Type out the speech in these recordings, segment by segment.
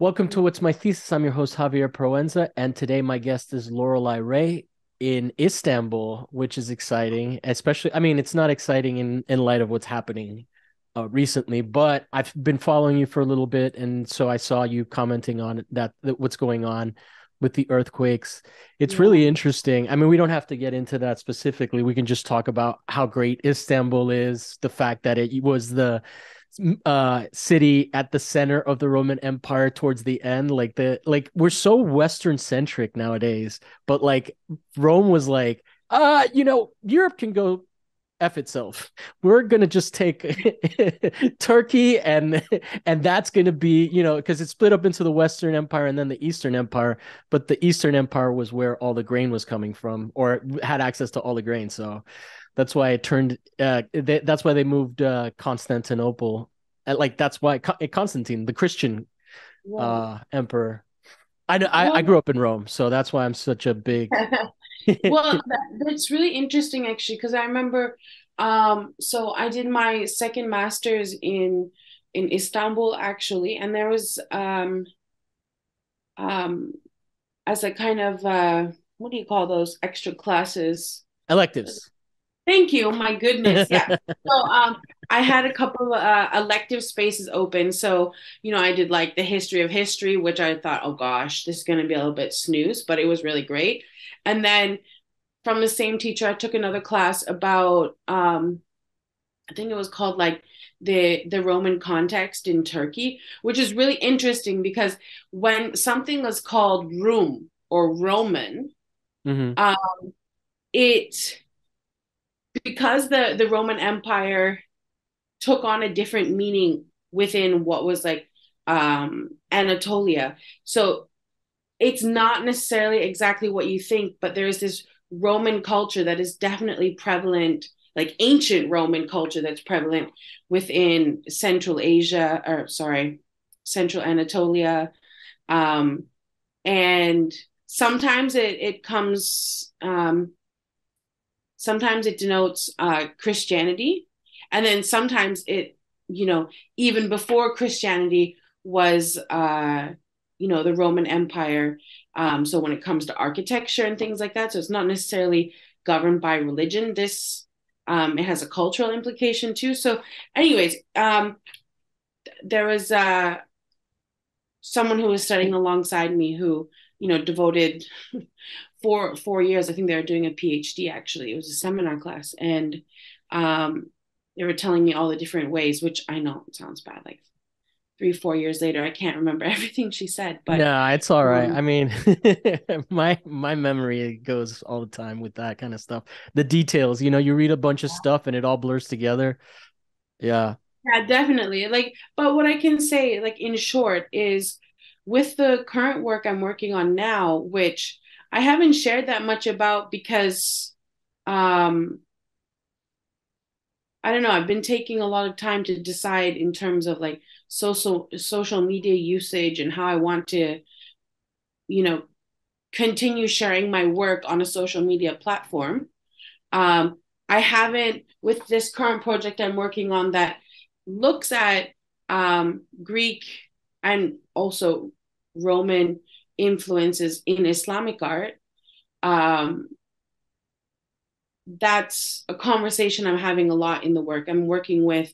Welcome to What's My Thesis. I'm your host, Javier Proenza, and today my guest is Laurelie in Istanbul, which is exciting, especially, I mean, it's not exciting in light of what's happening recently, but I've been following you for a little bit, and so I saw you commenting on that what's going on with the earthquakes. It's Yeah. really interesting. I mean, we don't have to get into that specifically. We can just talk about how great Istanbul is, the fact that it was the city at the center of the Roman Empire towards the end. Like we're so Western centric nowadays, but like Rome was like, Europe can go F itself. We're gonna just take Turkey and that's gonna be, because it's split up into the Western Empire and then the Eastern Empire, but the Eastern Empire was where all the grain was coming from, or had access to all the grain. So that's why it turned. That's why they moved Constantinople. Like that's why Constantine, the Christian Right. emperor. I Well, grew up in Rome, so that's why I'm such a big. that's really interesting actually, because I remember, so I did my second master's in Istanbul actually, and there was um as a kind of what do you call those extra classes? Electives. Thank you. My goodness. Yeah. So I had a couple elective spaces open. So, I did like the history of history, which I thought, oh gosh, this is going to be a little bit snooze, but it was really great. And then from the same teacher, I took another class about I think it was called like the Roman context in Turkey, which is really interesting because when something was called Rum or Roman, Hmm. um, it because the Roman Empire took on a different meaning within what was like Anatolia. So it's not necessarily exactly what you think, but there's this Roman culture that is definitely prevalent, like ancient Roman culture that's prevalent within Central Asia, or sorry, Central Anatolia. Um, and sometimes it comes sometimes it denotes Christianity, and then sometimes it, you know, even before Christianity was, the Roman Empire. So when it comes to architecture and things like that, so it's not necessarily governed by religion. It has a cultural implication too. So, anyways, there was someone who was studying alongside me who, devoted four years. I think they were doing a PhD actually. It was a seminar class, and um, they were telling me all the different ways, which I know it sounds bad. Like 3, 4 years later, I can't remember everything she said, but No, it's all right. um, I mean, my memory goes all the time with that kind of stuff. The details, you read a bunch of stuff and it all blurs together. Yeah. yeah, definitely. Like, but what I can say, like in short, is with the current work I'm working on now, which I haven't shared that much about because um I don't know. I've been taking a lot of time to decide in terms of like social media usage and how I want to, you know, continue sharing my work on a social media platform. I haven't with this current project I'm working on that looks at Greek and also Roman influences in Islamic art. Um, that's a conversation I'm having a lot in the work. I'm working with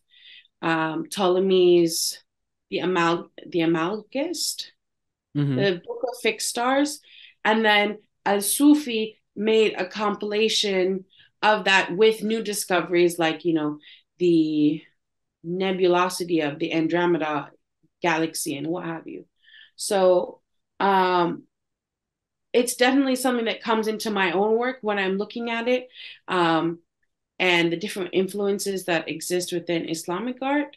Ptolemy's the Amalgist, Hmm. the Book of Fixed Stars, and then Al Sufi made a compilation of that with new discoveries like the nebulosity of the Andromeda galaxy and what have you. So um, it's definitely something that comes into my own work when I'm looking at it. Um, and the different influences that exist within Islamic art,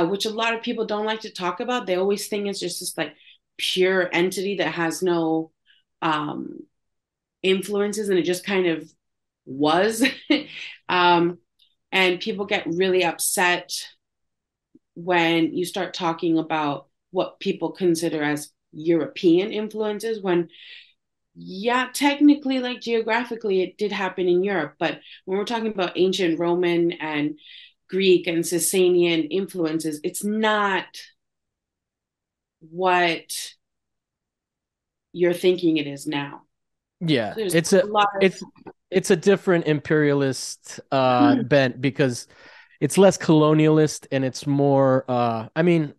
which a lot of people don't like to talk about. They always think it's just this like pure entity that has no um, influences, and it just kind of was. um, and people get really upset when you start talking about what people consider as European influences when yeah, technically, like geographically, it did happen in Europe. But when we're talking about ancient Roman and Greek and Sasanian influences, it's not what you're thinking it is now. Yeah, So there's a lot it's it's a different imperialist of bent because it's less colonialist and it's more I mean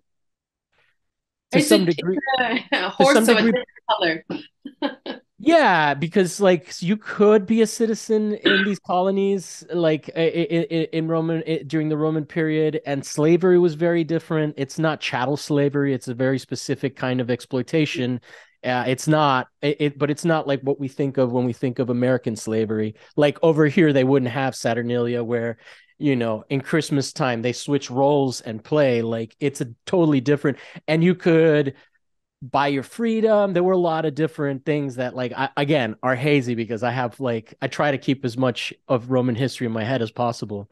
to some degree it's a to some horse of a degree different color. yeah, because like you could be a citizen in these colonies, like in Roman during the Roman period, and slavery was very different. It's not chattel slavery; it's a very specific kind of exploitation. It's not but it's not like what we think of when we think of American slavery. Like over here, they wouldn't have Saturnalia, where in Christmas time they switch roles and play. Like it's a totally different, and you could buy your freedom. There were a lot of different things that like again are hazy because I try to keep as much of Roman history in my head as possible.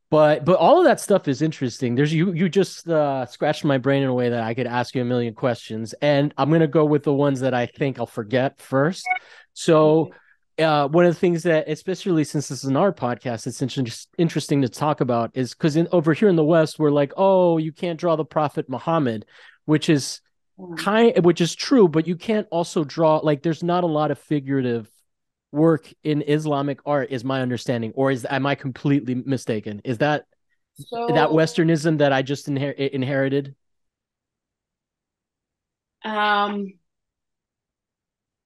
But all of that stuff is interesting. There's you just scratched my brain in a way that I could ask you a million questions, and I'm gonna go with the ones that I think I'll forget first. So one of the things that, especially since this is an art podcast, it's interesting to talk about is because over here in the West, we're like, oh, you can't draw the Prophet Muhammad, which is which is true, but you can't also draw like there's not a lot of figurative work in Islamic art, is my understanding, or am I completely mistaken? Is that So Westernism that I just inherited? um,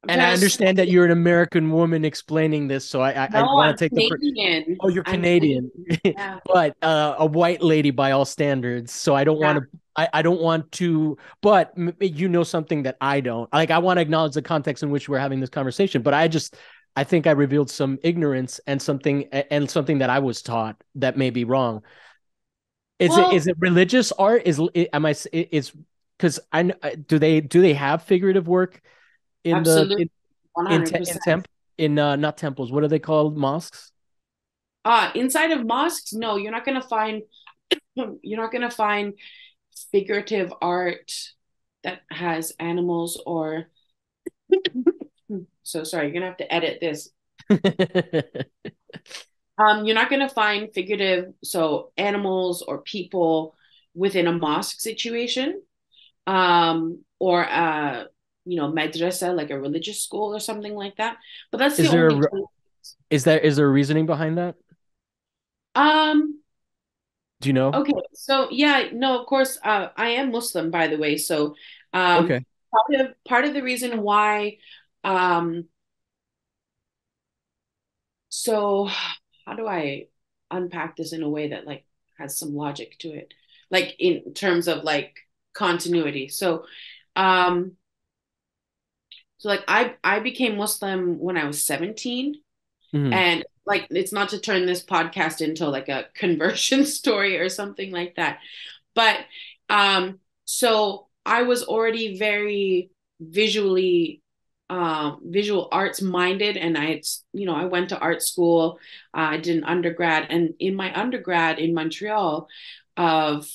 I'm And I trying to. understand that you're an American woman explaining this, so I No, want I'm to take the Canadian. oh, you're I'm Canadian, Canadian. Yeah, but a white lady by all standards. So I don't yeah. want to. I don't want to, but you know something that I don't. Like I want to acknowledge the context in which we're having this conversation, but I think I revealed some ignorance and something that I was taught that may be wrong. Is Well, it religious art? Am I is because do they have figurative work in the absolutely, in 100%. in not temples? What are they called? Mosques? Inside of mosques, no, you're not gonna find figurative art that has animals or. So sorry, you're gonna have to edit this. You're not gonna find figurative, so animals or people within a mosque situation, or madrasa, like a religious school or something like that. But that's the Is there only a, place. is there a reasoning behind that? Um, Do you know? okay, so yeah, no, of course, I am Muslim, by the way. So, um, Okay. part of the reason why, um, so how do I unpack this in a way that like has some logic to it, like in terms of like continuity. Um, so like I became Muslim when I was 17. Mhm. And like, it's not to turn this podcast into like a conversion story or something like that. But so I was already very visually visual arts minded, and I went to art school. I did an undergrad, and in my undergrad in Montreal of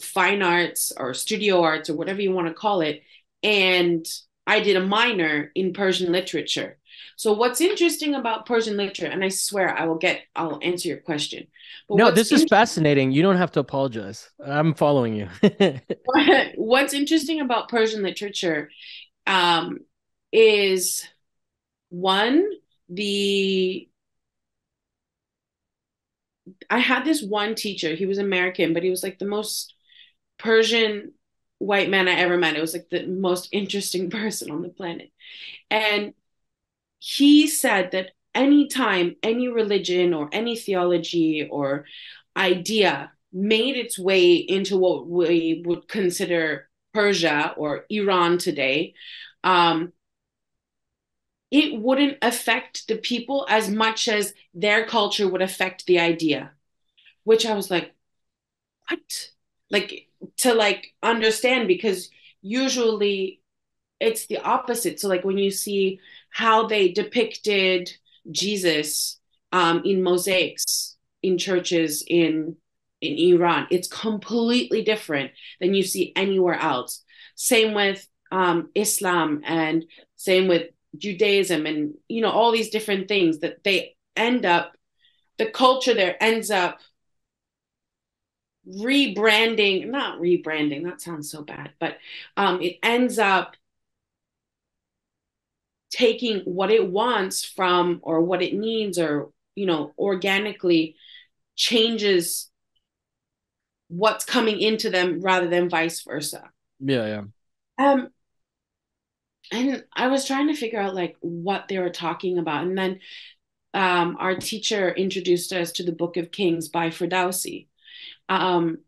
fine arts or studio arts or whatever you want to call it. And I did a minor in Persian literature. So what's interesting about Persian literature, and I swear I'll answer your question. But No, this is fascinating. You don't have to apologize. I'm following you. what's interesting about Persian literature um, is one, the I had this one teacher. He was American, but he was like the most Persian white man I ever met. It was like the most interesting person on the planet. And he said that anytime any religion or any theology or idea made its way into what we would consider Persia or Iran today, um, it wouldn't affect the people as much as their culture would affect the idea, which I was like, what? Like, to like understand, because usually it's the opposite. So like when you see how they depicted Jesus in mosaics in churches in Iran, it's completely different than you see anywhere else. Same with Islam, and same with Judaism, and all these different things that they end up the culture there ends up rebranding, not rebranding, that sounds so bad, but it ends up taking what it wants from or what it needs or, organically changes what's coming into them rather than vice versa. Yeah, yeah. Um, and I was trying to figure out like what they were talking about. And then our teacher introduced us to the Book of Kings by Ferdowsi. Um,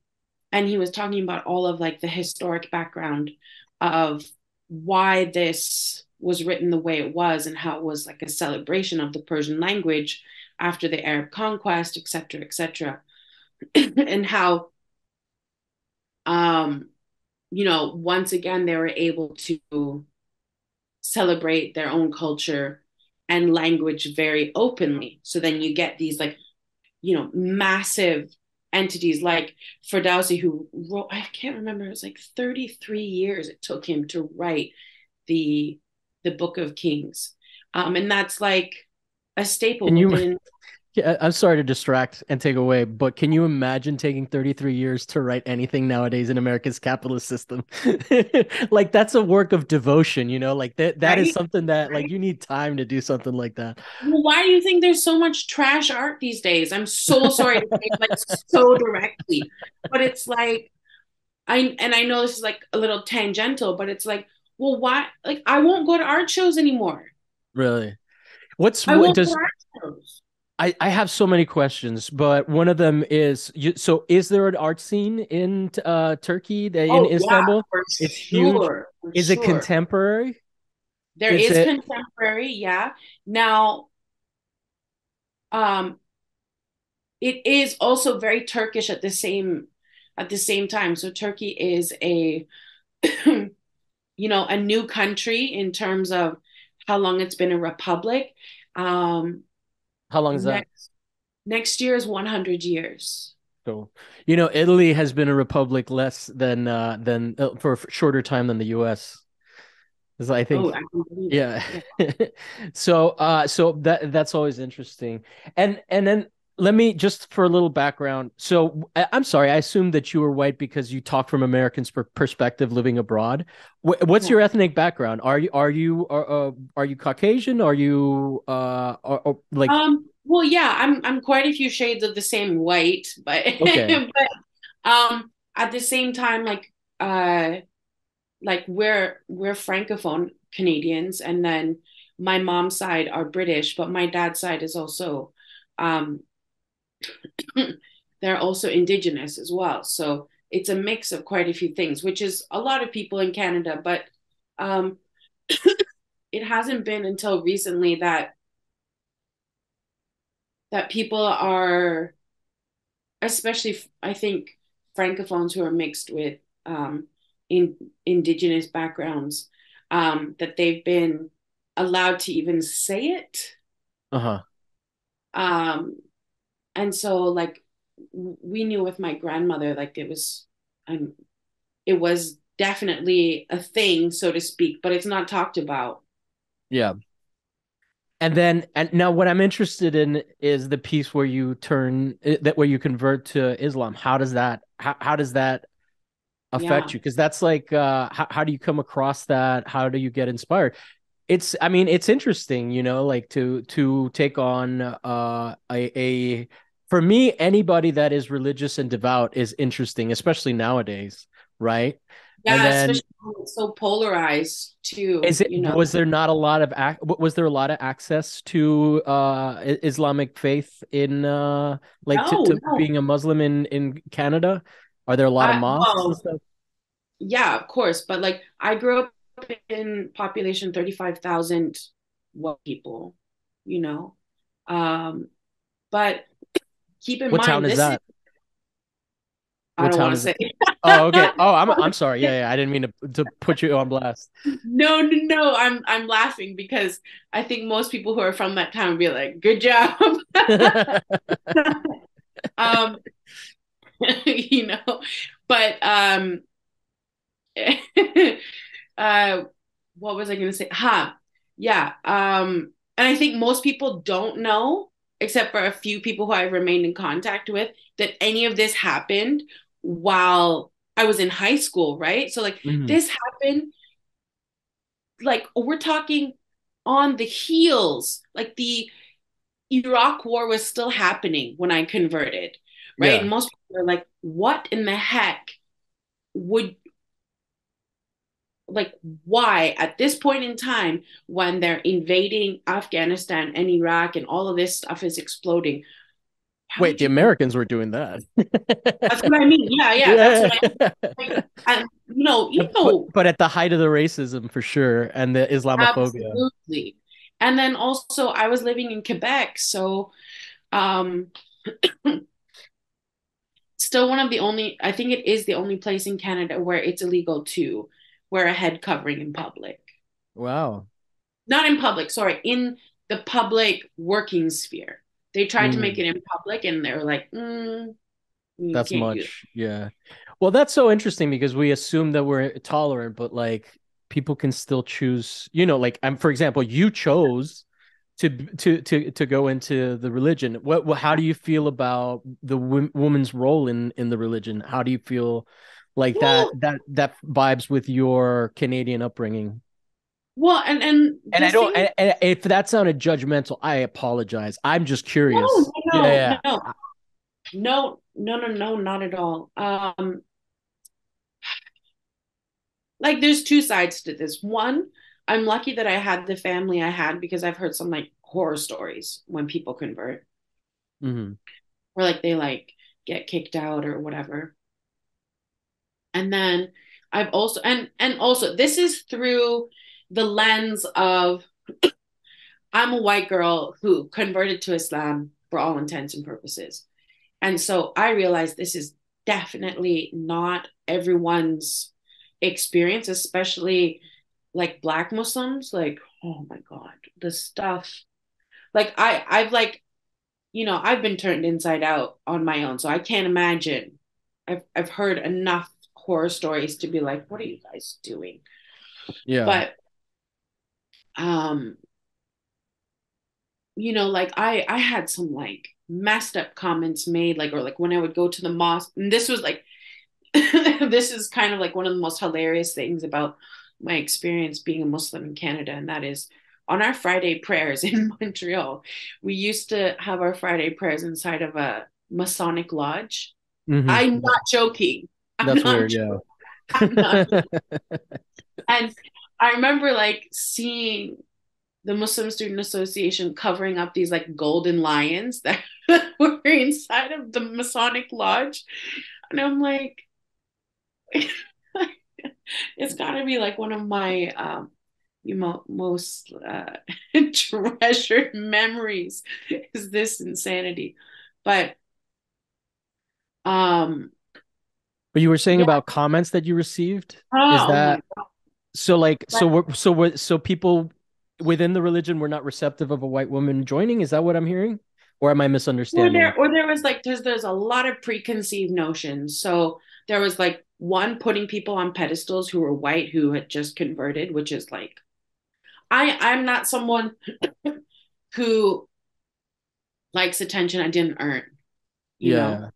and he was talking about all of like the historic background of why this was written the way it was and how it was like a celebration of the Persian language after the Arab conquest, et cetera, et cetera. And how, um, once again, they were able to celebrate their own culture and language very openly. So then you get these like, massive entities like Ferdowsi, who wrote, I can't remember, it was like 33 years it took him to write the the Book of Kings. And that's like a staple Can you within. Yeah, I'm sorry to distract and take away, but can you imagine taking 33 years to write anything nowadays in America's capitalist system? Like that's a work of devotion, like that is Right? something that like Right? you need time to do something like that. Well, why do you think there's so much trash art these days? I'm so sorry to say it, like so directly, but it's like I know this is like a little tangential, but it's like, well, why? Like, I won't go to art shows anymore. Really. What's I what won't go to does art shows. I have so many questions, but one of them is so is there an art scene in Turkey, in Oh yeah, Istanbul? for It's huge. sure, for Is it sure. contemporary? There Is is it contemporary, yeah. Now, um, it is also very Turkish at the same time. So Turkey is a a new country in terms of how long it's been a republic. Um, how long is that? next next year is 100 years. So, Italy has been a republic less than for a shorter time than the U.S. Because I Oh, think, I can believe it. yeah. Yeah. So that's always interesting. And then let me just for a little background. So I'm sorry, I assumed that you were white because you talk from Americans' perspective living abroad. What's Yeah. your ethnic background? Are you Caucasian? Are you or like Well, yeah, I'm quite a few shades of the same white, but okay. at the same time, like we're francophone Canadians, and then my mom's side are British, but my dad's side is also um they're also indigenous as well. So it's a mix of quite a few things, which is a lot of people in Canada, but um it hasn't been until recently that people are, especially I think francophones who are mixed with in indigenous backgrounds, that they've been allowed to even say it. Uh-huh. Um, and so like we knew with my grandmother, like um, it was definitely a thing, so to speak, but it's not talked about. Yeah. And now what I'm interested in is the piece where you turn that where you convert to Islam. How does that affect Yeah. you? Because that's like how do you come across that? How do you get inspired? I mean it's interesting, like to take on a for me anybody that is religious and devout is interesting, especially nowadays, right? And Yeah, then especially when it's so polarized is too, it was there not a lot of was there a lot of access to Islamic faith in like No, to no. being a Muslim in Canada? Are there a lot of mosques and Well, stuff? yeah, of course, but like I grew up in population 35,000 white people, you know. Um, but keep in What town mind, is this is, that? I What don't town want to is it? say. Oh, okay. Oh, I'm sorry. Yeah, yeah. I didn't mean to put you on blast. No, no, no. I'm laughing because I think most people who are from that town would be like, "Good job." um, you know, but uh, what was I going to say? Yeah. And I think most people don't know, except for a few people who I've remained in contact with, that any of this happened while I was in high school, right? So like Mhm. this happened, like we're talking on the heels, like the Iraq war was still happening when I converted, right? Yeah. And most people are like, what in the heck would, like, why at this point in time when they're invading Afghanistan and Iraq and all of this stuff is exploding, why Wait, would the you convert? Americans were doing that. That's what I mean. Yeah, yeah, that's what Yeah. I mean. Like, and But at the height of the racism for sure and the Islamophobia. absolutely. And then also I was living in Quebec, so um still one of the only, I think it is the only place in Canada where it's illegal to wear a head covering in public. Wow. Not in public, sorry, in the public working sphere. They tried to make Mm. it in public and they were like, you That's can't do that. much. Yeah. Well, that's so interesting because we assume that we're tolerant, but like people can still choose, like I'm for example, you chose to go into the religion. How do you feel about the woman's role in the religion? How do you feel like that Well, that vibes with your Canadian upbringing? and And the I don't thing, and if that sounded judgmental, I apologize. I'm just no, curious. no, Yeah, no, no, no, no, no, not at all. Like there's two sides to this. One, I'm lucky that I had the family I had because I've heard some like horror stories when people convert yeah. Hmm. or like they like get kicked out or whatever. And then I've also and also this is through the lens of I'm a white girl who converted to Islam for all intents and purposes. And so I realized this is definitely not everyone's experience, especially like Black Muslims. Like, oh my God, the stuff. Like I've like, I've been turned inside out on my own. So I can't imagine. I've heard enough horror stories to be like, what are you guys doing? Yeah. But um, like I had some like messed up comments made, like, or like when I would go to the mosque, and this was like this is kind of like one of the most hilarious things about my experience being a Muslim in Canada, and that is on our Friday prayers in Montreal, we used to have our Friday prayers inside of a Masonic lodge. Hmm. I'm not joking. I'm That's not weird. Yeah. joking. I'm not. And I remember like seeing the Muslim Student Association covering up these like golden lions that were inside of the Masonic lodge. And I'm like, it's got to be like one of my most treasured memories is this insanity. But um, But you were saying yeah, about comments that you received. Is oh my that so? Like, God. so people within the religion were not receptive of a white woman joining? Is that what I'm hearing, or am I misunderstanding? Or there was like there's a lot of preconceived notions. So there was like one putting people on pedestals who were white who had just converted, which is like I'm not someone who likes attention I didn't earn, you know. Yeah.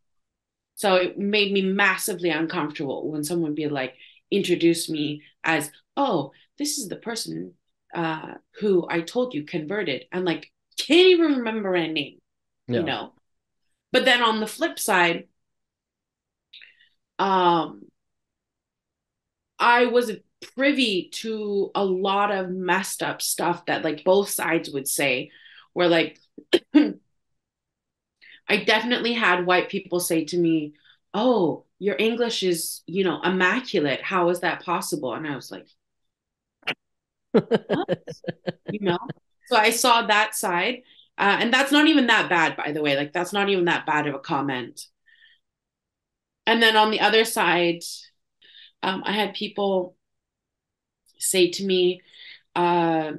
So it made me massively uncomfortable when someone would be like introduce me as, oh, this is the person who I told you converted. I'm like, can't even remember my name, you Yeah. know. But then on the flip side, um, I was privy to a lot of messed up stuff that like both sides would say, where like I definitely had white people say to me, "Oh, your English is, immaculate. How is that possible?" And I was like, "What?" You know? So I saw that side. And that's not even that bad, by the way. Like, that's not even that bad of a comment. And then on the other side, I had people say to me, uh,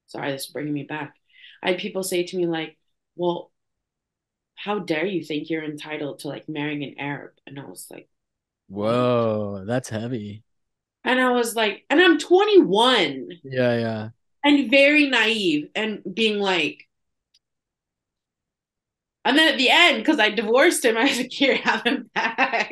sorry, this is bringing me back. I had people say to me, like, well, how dare you think you're entitled to like marrying an Arab? And I was like, what? Whoa, that's heavy. And I was like, and I'm 21 Yeah, yeah. and very naive and being like, And then at the end, because I divorced him, I was like, here, have him back.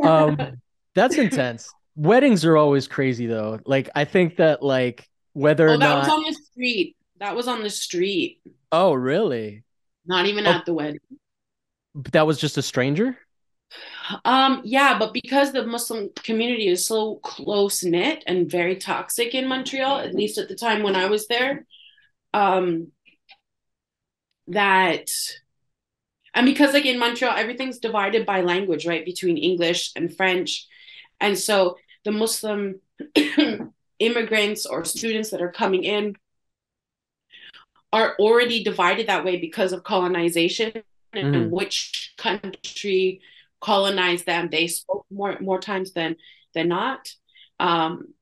um, that's intense. Weddings are always crazy though. Like I think that like whether or Oh, that was not. on the street. That was on the street, Oh, really? not even Oh, at the wedding. that was just a stranger? Yeah, but because the Muslim community is so close knit and very toxic in Montreal, at least at the time when I was there, um, that and because like in Montreal, everything's divided by language, right? Between English and French. And so the Muslim immigrants or students that are coming in are already divided that way because of colonization and Hmm. which country colonized them. They spoke more times than not. Um,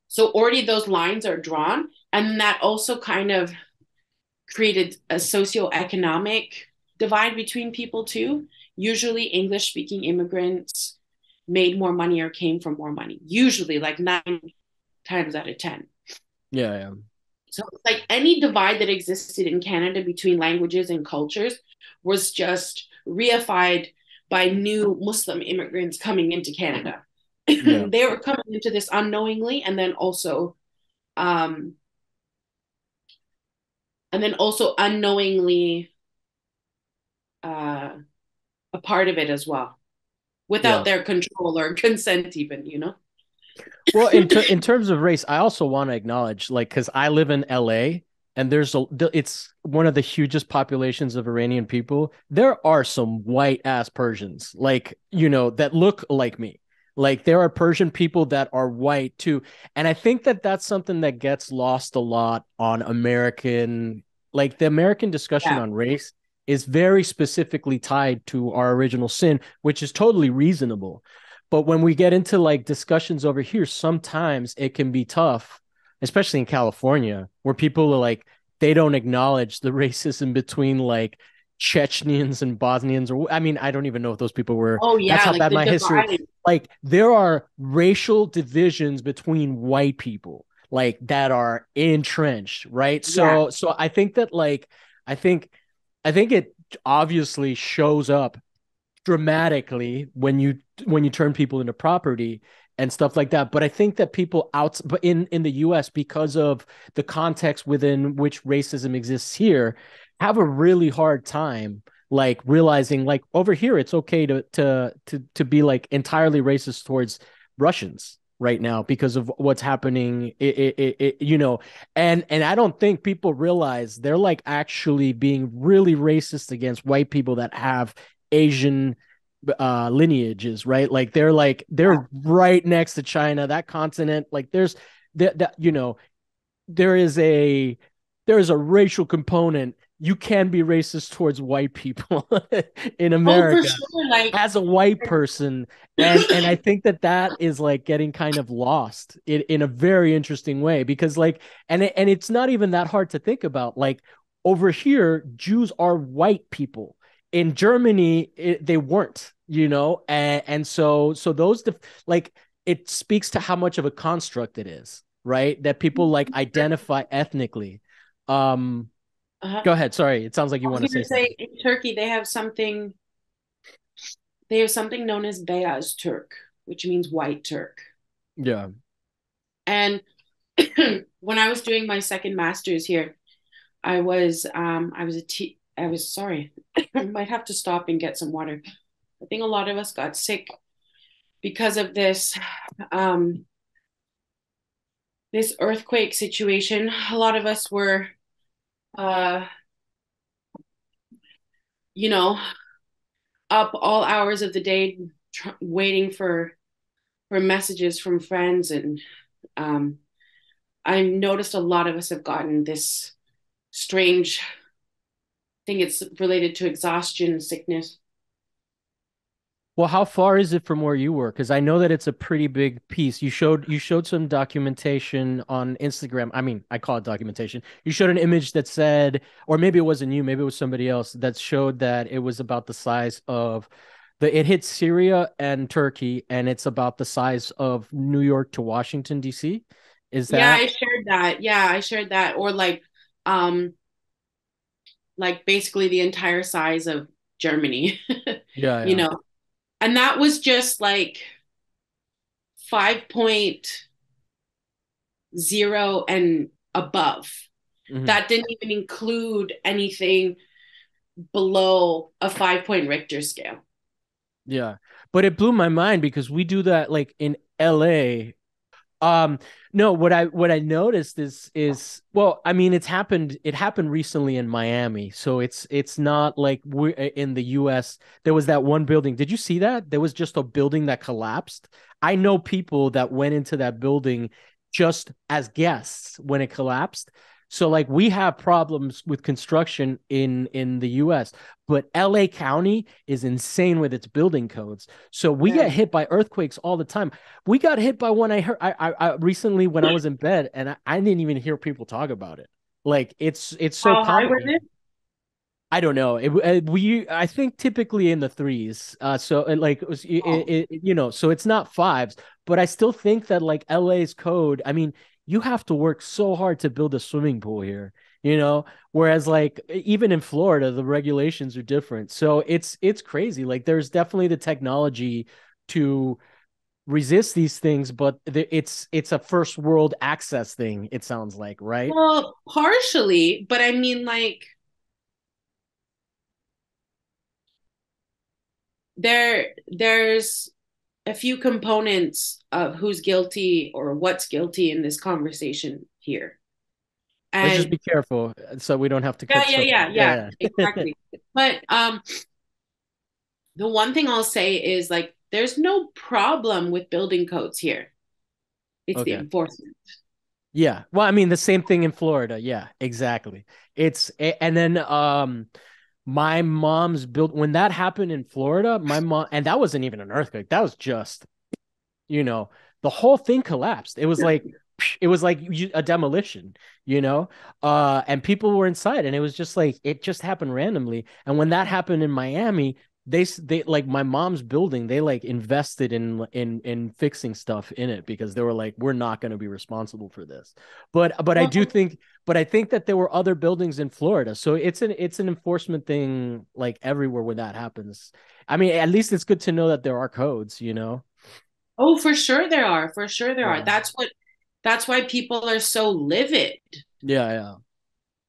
so already those lines are drawn, and that also kind of created a socioeconomic divide between people too. Usually, English speaking immigrants made more money or came from more money. Usually, like 9 times out of 10. Yeah, yeah. So it's like any divide that existed in Canada between languages and cultures was just reified by new Muslim immigrants coming into Canada. Yeah. They were coming into this unknowingly, um, and then also unknowingly uh, a part of it as well, without Yeah. their control or consent, even. Well, in terms of race, I also want to acknowledge, like, because I live in LA and it's one of the hugest populations of Iranian people. There are some white ass Persians, like, that look like me. Like, there are Persian people that are white too. And I think that that's something that gets lost a lot on like, the American discussion Yeah. on race is very specifically tied to our original sin, which is totally reasonable. But when we get into like discussions over here, sometimes it can be tough, especially in California, where people are like, they don't acknowledge the racism between like Chechens and Bosnians, or I mean, I don't even know if those people were, Oh that's yeah, how like bad the my history. divide. Like, there are racial divisions between white people, like that are entrenched, right? Yeah. So I think that like, I think, I think it obviously shows up dramatically when you turn people into property and stuff like that. But I think that people out but in the US, because of the context within which racism exists here, have a really hard time like realizing like over here it's okay to be like entirely racist towards Russians right now because of what's happening and I don't think people realize they're like actually being really racist against white people that have Asian lineages, right? Like they're right next to China, that continent. Like there's that there is a there is a racial component. You can be racist towards white people in Oh, for America sure. Like, as a white person, and I think that that is like getting kind of lost in a very interesting way because like and it's not even that hard to think about. Like over here, Jews are white people. In Germany, they weren't, and so like it speaks to how much of a construct it is, right? That people like identify ethnically. Um, uh-huh. Go ahead. Sorry, it sounds like you I was want to say gonna something. say in Turkey they have something known as beyaz Turk, which means white Turk. Yeah. And when I was doing my second master's here, I was sorry. I might have to stop and get some water. I think a lot of us got sick because of um this earthquake situation. A lot of us were uh you know up all hours of the day waiting for messages from friends, and um I noticed a lot of us have gotten this strange thing. It's related to exhaustion sickness. Well, how far is it from where you were? Because I know that it's a pretty big piece. You showed some documentation on Instagram. I mean, I call it documentation. You showed an image that said, or maybe it wasn't you, maybe it was somebody else that showed that it was about the size of it hit Syria and Turkey, and it's about the size of New York to Washington, D.C. Is Yeah, that? I shared that. Yeah, I shared that. Or like um like basically the entire size of Germany, Yeah, you yeah. know. And that was just like 5.0 and above. Hmm. That didn't even include anything below a 5 point Richter scale. Yeah. But it blew my mind because we do that like in LA. Um, no, what I noticed is well, I mean, it happened recently in Miami, so it's not like we're in the US. There was that one building. Did you see that? There was just a building that collapsed. I know people that went into that building just as guests when it collapsed. So like we have problems with construction in the US, but LA County is insane with its building codes. So we Yeah. get hit by earthquakes all the time. We got hit by one I heard I recently when I was in bed and I didn't even hear people talk about it. Like it's so How high was common. it? I don't know. We I think typically in the threes. So like it was Oh. so it's not fives, but I still think that like LA's code, I mean, you have to work so hard to build a swimming pool here, whereas like even in Florida, the regulations are different. So it's crazy. Like there's definitely the technology to resist these things, but it's a first world access thing, it sounds like, right? Well, partially, but I mean, like, there's a few components of who's guilty or what's guilty in this conversation here. Let's just And be careful so we don't have to yeah, cut yeah, stuff yeah, out. yeah, Yeah, yeah. exactly. But the one thing I'll say is like there's no problem with building codes here. It's the Okay. enforcement. Yeah. Well, I mean, the same thing in Florida. Yeah, exactly. And then my mom's built when that happened in Florida, my mom, and that wasn't even an earthquake. That was just you know, the whole thing collapsed. It was like a demolition, and people were inside, and it was just like it just happened randomly. And when that happened in Miami, they like my mom's building, they like invested in fixing stuff in it because they were like, we're not going to be responsible for this. But I do Well, think, but I think that there were other buildings in Florida, so it's an enforcement thing like everywhere where that happens. I mean, at least it's good to know that there are codes. oh, for sure there are. For sure there are. Yeah. That's why people are so livid. Yeah, yeah.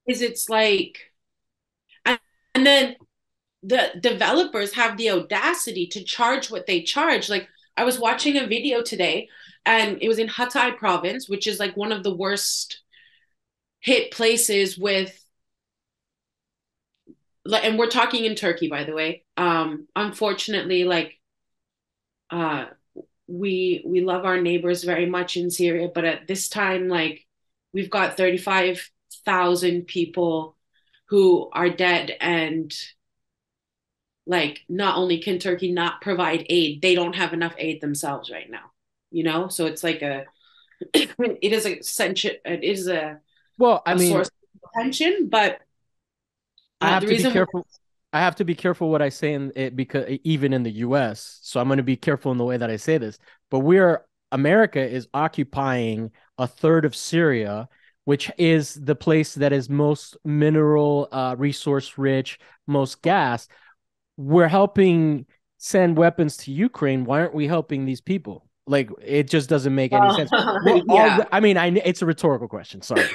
Is it's like and, and then the developers have the audacity to charge what they charge. Like I was watching a video today and it was in Hatay province, which is like one of the worst hit places with and we're talking in Turkey by the way. Unfortunately like uh we love our neighbors very much in Syria, but at this time like we've got 35,000 people who are dead and like not only can Turkey not provide aid, they don't have enough aid themselves right now. So it's like it is Well, I a mean, source of tension, but I have the to be reason why, careful. I have to be careful what I say in it because even in the US, so I'm going to be careful in the way that I say this. But America is occupying a third of Syria, which is the place that is most mineral resource rich, most gas. We're helping send weapons to Ukraine. Why aren't we helping these people? Like it just doesn't make any sense. Well, yeah, I mean, it's a rhetorical question. Sorry,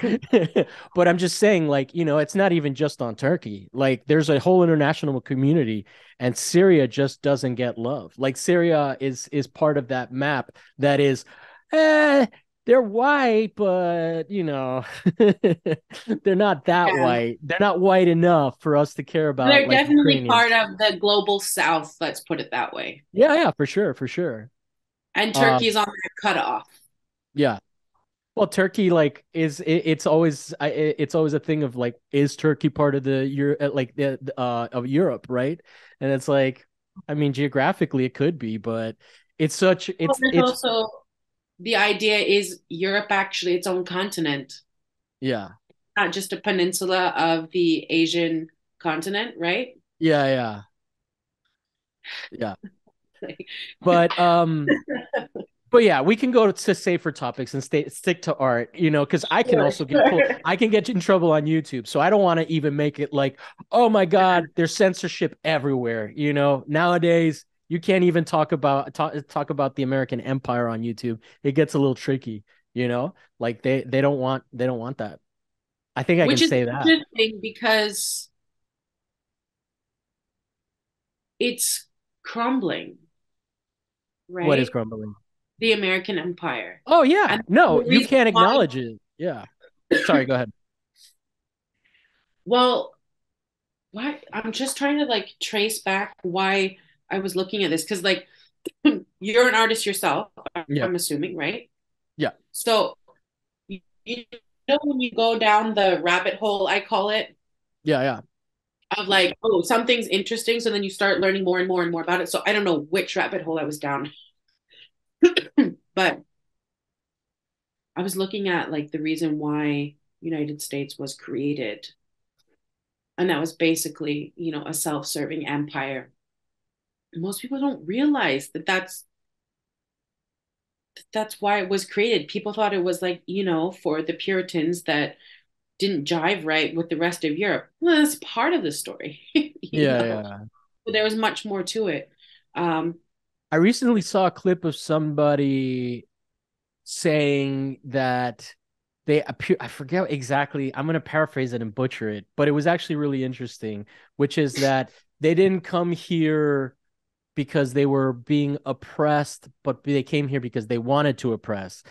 but I'm just saying, like, it's not even just on Turkey. Like, there's a whole international community, and Syria just doesn't get love. Like, Syria is part of that map that is, eh, they're white, but they're not that yeah. white. They're not white enough for us to care about They're like definitely part Ukrainians. of the global South. Let's put it that way. Yeah, yeah, for sure, for sure. And Um, Turkey's on that cutoff. yeah. Well, Turkey like it's always a thing of like, is Turkey part of the Europe, like the of Europe, right? And it's like, I mean, geographically it could be, but it's such Well, there's it's also the idea is Europe actually its own continent, yeah, not just a peninsula of the Asian continent, right? yeah, yeah, yeah. But But yeah, we can go to safer topics and stick to art, because I can Sure, also sure. I can get in trouble on YouTube. So I don't want to even make it like, oh my God, there's censorship everywhere. Nowadays you can't even talk about the American Empire on YouTube. It gets a little tricky, like they don't want that. I think I can Which is say that. interesting because it's crumbling, What is right? grumbling? The American Empire. Oh yeah. And No, the you reason can't why, acknowledge it. Yeah. Sorry, go ahead. well, why I'm just trying to like trace back why I was looking at this because like you're an artist yourself, Yeah. I'm assuming, right? Yeah. So you know when you go down the rabbit hole, I call it, Yeah, yeah. of like, oh, something's interesting, so then you start learning more and more and more about it. So I don't know which rabbit hole I was down, but I was looking at like the reason why United States was created, and that was basically, a self-serving empire. Most people don't realize that that's why it was created. People thought it was like, for the Puritans that didn't jive right with the rest of Europe. Well, that's part of the story, Yeah, yeah. But there was much more to it. Um, I recently saw a clip of somebody saying that they appear, I forget exactly, I'm going to paraphrase it and butcher it, but it was actually really interesting, which is that they didn't come here because they were being oppressed, but they came here because they wanted to oppress.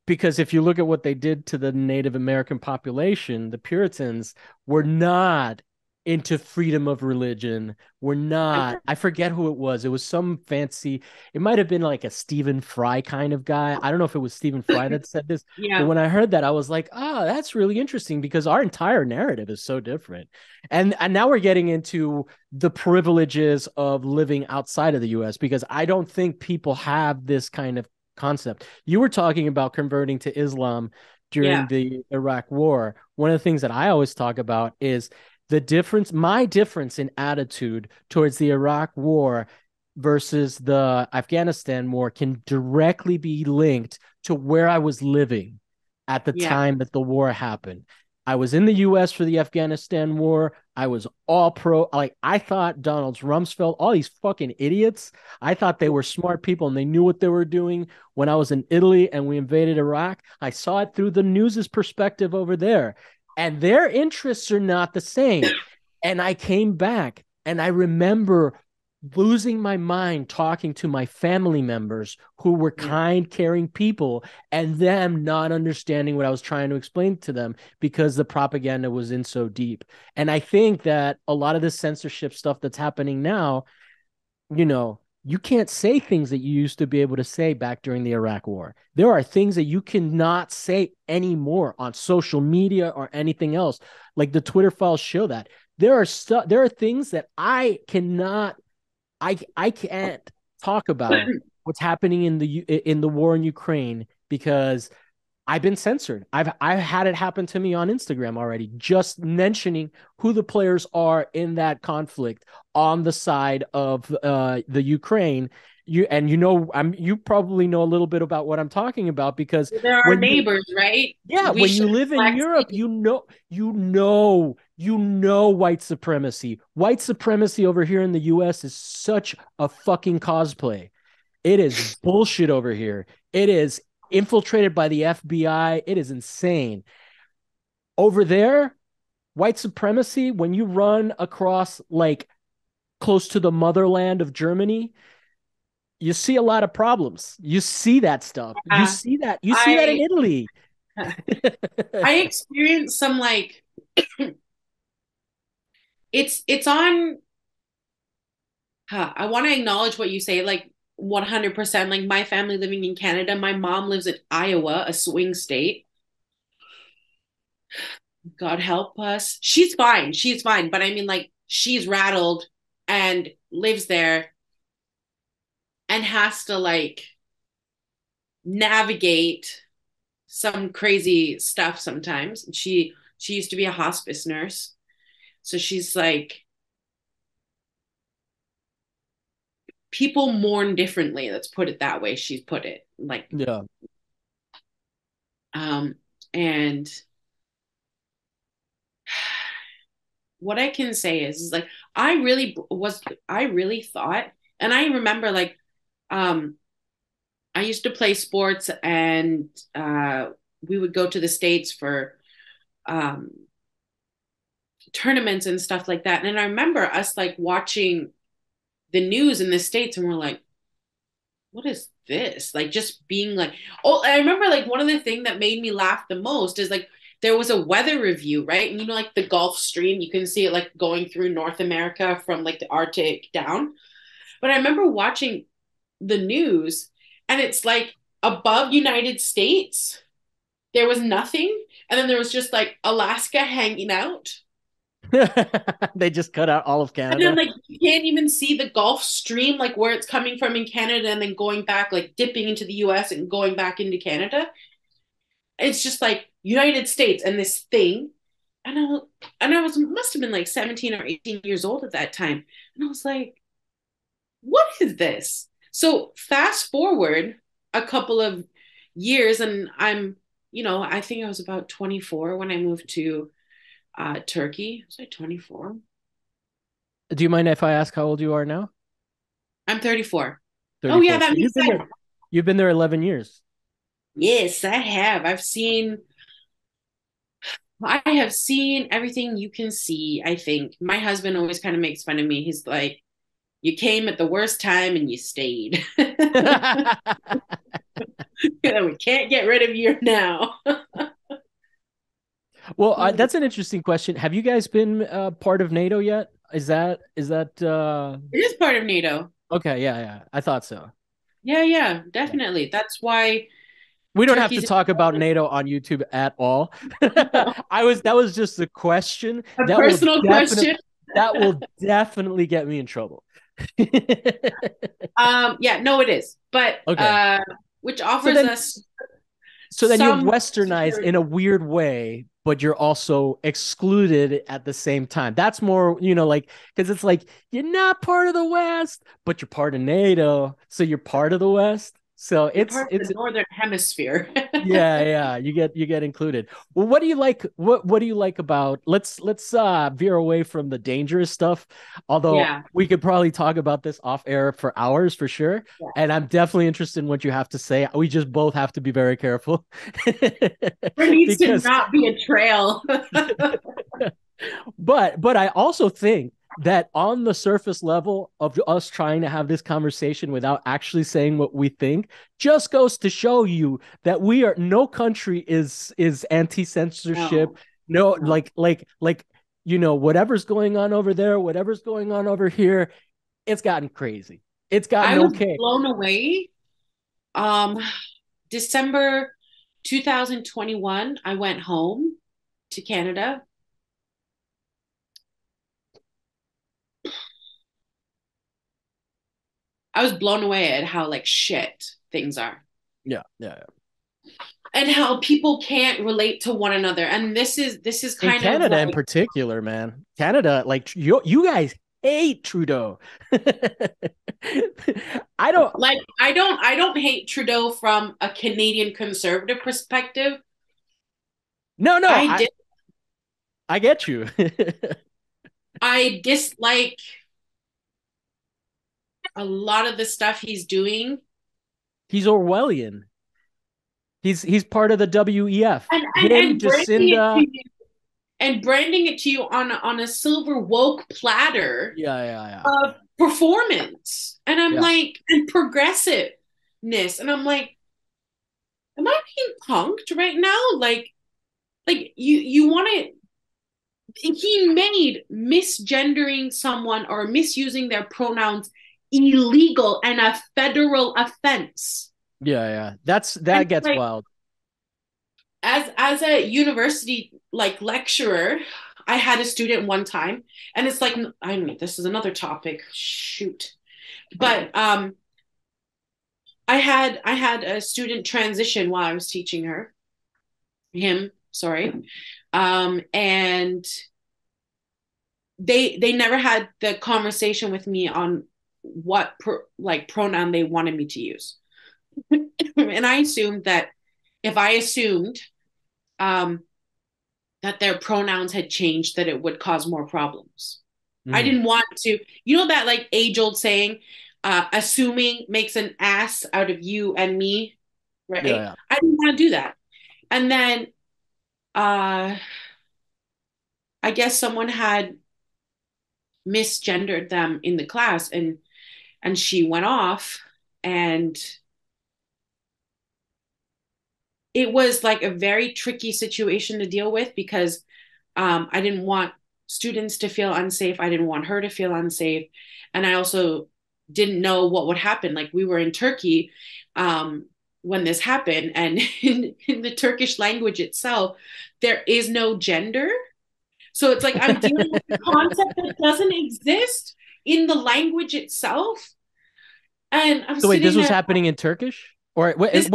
Because if you look at what they did to the Native American population, the Puritans were not into freedom of religion. Were not, I forget who it was. It was some fancy, it might have been like a Stephen Fry kind of guy. I don't know if it was Stephen Fry that said this, but yeah, when I heard that, I was like, that's really interesting because our entire narrative is so different. And now we're getting into the privileges of living outside of the US because I don't think people have this kind of concept. You were talking about converting to Islam during yeah, the Iraq War. One of the things that I always talk about is my difference in attitude towards the Iraq War versus the Afghanistan war can directly be linked to where I was living at the yeah. time that the war happened. I was in the US for the Afghanistan war. I was all pro. Like, I thought Donald Rumsfeld, all these fucking idiots, I thought they were smart people and they knew what they were doing. When I was in Italy and we invaded Iraq, I saw it through the news's perspective over there. And their interests are not the same. And I came back and I remember losing my mind talking to my family members who were Yeah. kind, caring people, and them not understanding what I was trying to explain to them because the propaganda was in so deep. And I think that a lot of this censorship stuff that's happening now, you can't say things that you used to be able to say back during the Iraq war. There are things that you cannot say anymore on social media or anything else. Like the Twitter files show that. There are things that I can't talk about what's happening in the war in Ukraine because I've been censored. I've had it happen to me on Instagram already, just mentioning who the players are in that conflict on the side of the Ukraine. You probably know a little bit about what I'm talking about because They're our when you neighbors, right? yeah, We when share you live in black Europe, sea. you know white supremacy. White supremacy over here in the US is such a fucking cosplay. It is bullshit over here. It is infiltrated by the FBI. It is insane. Over there, white supremacy, when you run across like close to the motherland of Germany, you see a lot of problems. You see that stuff. You Yeah. see that. You see that in I Italy. I experienced some like it's on I want to acknowledge what you say like 100%. Like my family living in Canada, my mom lives in Iowa, a swing state. God help us. She's fine. She's fine, but I mean like she's rattled and lives there and has to like navigate some crazy stuff sometimes. She used to be a hospice nurse. So she's like people mourn differently. Let's put it that way. She's put it like, Yeah. um, and what I can say is like I really thought, and I remember like, um, I used to play sports, and we would go to the States for um, tournaments and stuff like that. And I remember us like watching the news in the States, and we're like, what is this? Like just being like, oh, I remember like one of the things that made me laugh the most is like there was a weather review, right? And you know, like the Gulf Stream, you can see it like going through North America from like the Arctic down. But I remember watching the news, and it's like above United States, there was nothing. And then there was just like Alaska hanging out. They just cut out all of And then Canada. like you can't even see the Gulf Stream, like where it's coming from in Canada and then going back, like dipping into the US and going back into Canada. It's just like United States and this thing. And I was must have been like 17 or 18 years old at that time. And I was like, what is this? So fast forward a couple of years, and I think I was about 24 when I moved to Turkey. Was I 24? Do you mind if I ask how old you are now? I'm 34. Oh yeah, 34. that So makes sense. you've been there 11 years. Yes, I have. I have seen everything you can see, I think. My husband always kind of makes fun of me. He's like, you came at the worst time and you stayed. We can't get rid of you now. Well, It that's an interesting question. Have you guys been part of NATO yet? Is that is part of NATO. okay? Yeah, yeah. I thought so. Yeah, yeah, Yeah. definitely. That's why We don't have to Turkey's talk about NATO on YouTube at all. That was just a question a personal question. that will definitely get me in trouble. Yeah, no, it is. But Okay. which So offers then us so then you're some westernized in security. a weird way, but you're also excluded at the same time. That's more, like, because it's like you're not part of the West, but you're part of NATO, so you're part of the West. So You're it's part of it's the northern hemisphere. yeah, yeah, you get included. Well, what do you like? What do you like about? Let's veer away from the dangerous stuff. Although Yeah. we could probably talk about this off air for hours for sure. Yeah. And I'm definitely interested in what you have to say. We just both have to be very careful There needs to because not be a trail. but I also think that on the surface level of us trying to have this conversation without actually saying what we think just goes to show you that we are no country is anti-censorship. No, No, no. like whatever's going on over there, whatever's going on over here, it's gotten crazy. It's I gotten was okay. blown away. Um, December 2021, I went home to Canada. I was blown away at how like shit things are Yeah, yeah, yeah. and how people can't relate to one another. And this is In kind of Canada in like particular, man. Canada, like you guys hate Trudeau. I don't. I don't hate Trudeau from a Canadian conservative perspective. No, no. I I did I get you. I dislike a lot of the stuff he's doing. He's Orwellian. He's part of the WEF. And and Him, and branding it to Jacinda. you and branding it to you on a silver woke platter Yeah, yeah, yeah, of performance. And I'm yeah. like, and progressiveness. And I'm like, am I being punked right now? Like you want to he made misgendering someone or misusing their pronouns illegal and a federal offense. Yeah, yeah. And That gets like wild. as a university like lecturer, I had a student one time, and it's like I don't know, this is another topic. Shoot. But I had a student transition while I was teaching him, sorry. And they never had the conversation with me on what like pronoun they wanted me to use. And I assumed that if I assumed um, that their pronouns had changed, that it would cause more problems. I Mm. didn't want to, you know, that like age old saying, assuming makes an ass out of you and me, Yeah, right? yeah. I didn't want to do that. And then uh, I guess someone had misgendered them in the class, and she went off, and it was like a very tricky situation to deal with because I didn't want students to feel unsafe. I didn't want her to feel unsafe. And I also didn't know what would happen. Like we were in Turkey when this happened, and in the Turkish language itself, there is no gender. So it's like I'm dealing with a concept that doesn't exist in the language itself. And I'm So wait, this sitting was there, happening in Turkish, or this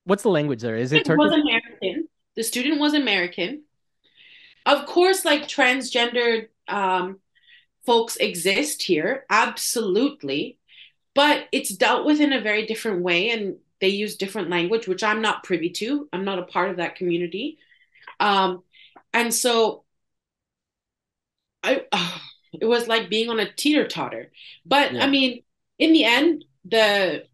what's the language there? Is it student was Turkish? American. The student was American. Of course, like transgendered folks exist here, absolutely, but it's dealt with in a very different way, and they use different language, which I'm not privy to. I'm not a part of that community, um, and so I, it was like being on a teeter totter. But I Yeah. mean, in the end, the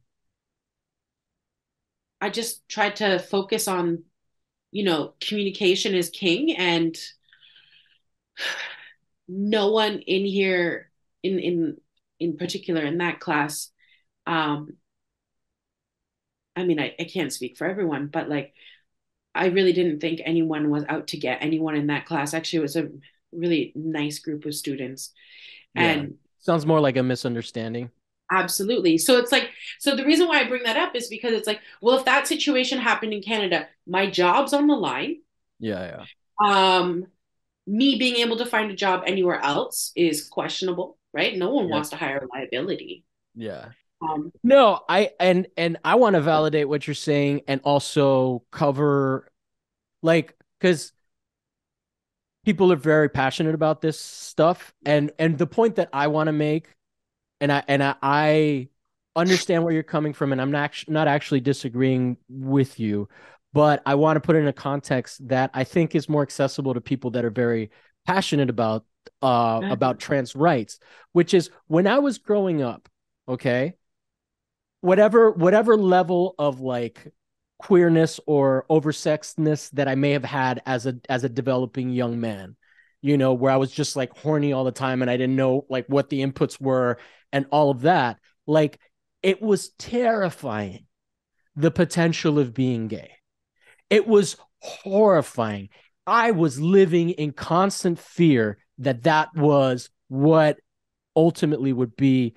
I just tried to focus on, communication is king, and no one in here in particular in that class, um I mean, I can't speak for everyone, but like I really didn't think anyone was out to get anyone in that class. Actually, it was a really nice group of students. Yeah. And Sounds more like a misunderstanding. absolutely. So it's like, so the reason why I bring that up is because it's like, well, if that situation happened in Canada, my job's on the line. Yeah, yeah. Um, Me being able to find a job anywhere else is questionable, right? No one Yep. wants to hire a liability. Yeah. Um, No, and I want to validate what you're saying and also cover like because people are very passionate about this stuff and the point that I want to make and I understand where you're coming from and I'm not actually disagreeing with you, but I want to put it in a context that I think is more accessible to people that are very passionate about trans rights, which is when I was growing up, okay? Whatever level of like queerness or oversexedness that I may have had as a developing young man, where I was just like horny all the time and I didn't know like what the inputs were and all of that. Like it was terrifying the potential of being gay. It was horrifying. I was living in constant fear that was what ultimately would be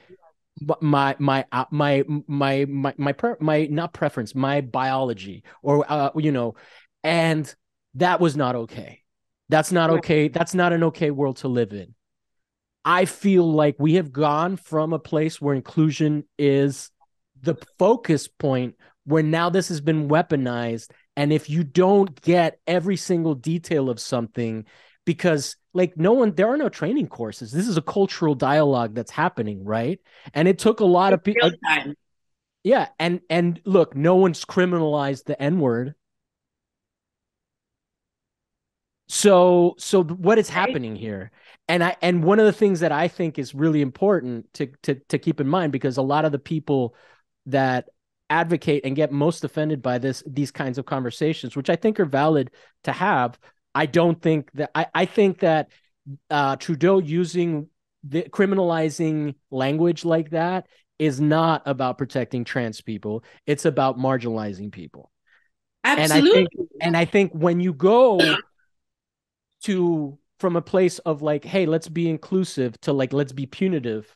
my not preference, my biology, or and that was not okay. That's not right. okay. That's not an okay world to live in. I feel like we have gone from a place where inclusion is the focus point, where now this has been weaponized. And if you don't get every single detail of something, because like there are no training courses. This is a cultural dialogue that's happening, right? And it took a lot In of people. real time, Yeah, and look, no one's criminalized the N word. So what is right? happening here? And one of the things that I think is really important to keep in mind, because a lot of the people that advocate and get most offended by these kinds of conversations, which I think are valid to have, I think that Trudeau using the criminalizing language like that is not about protecting trans people. It's about marginalizing people. And I think Absolutely. and I think when you go to from a place of like, hey, let's be inclusive to like, let's be punitive,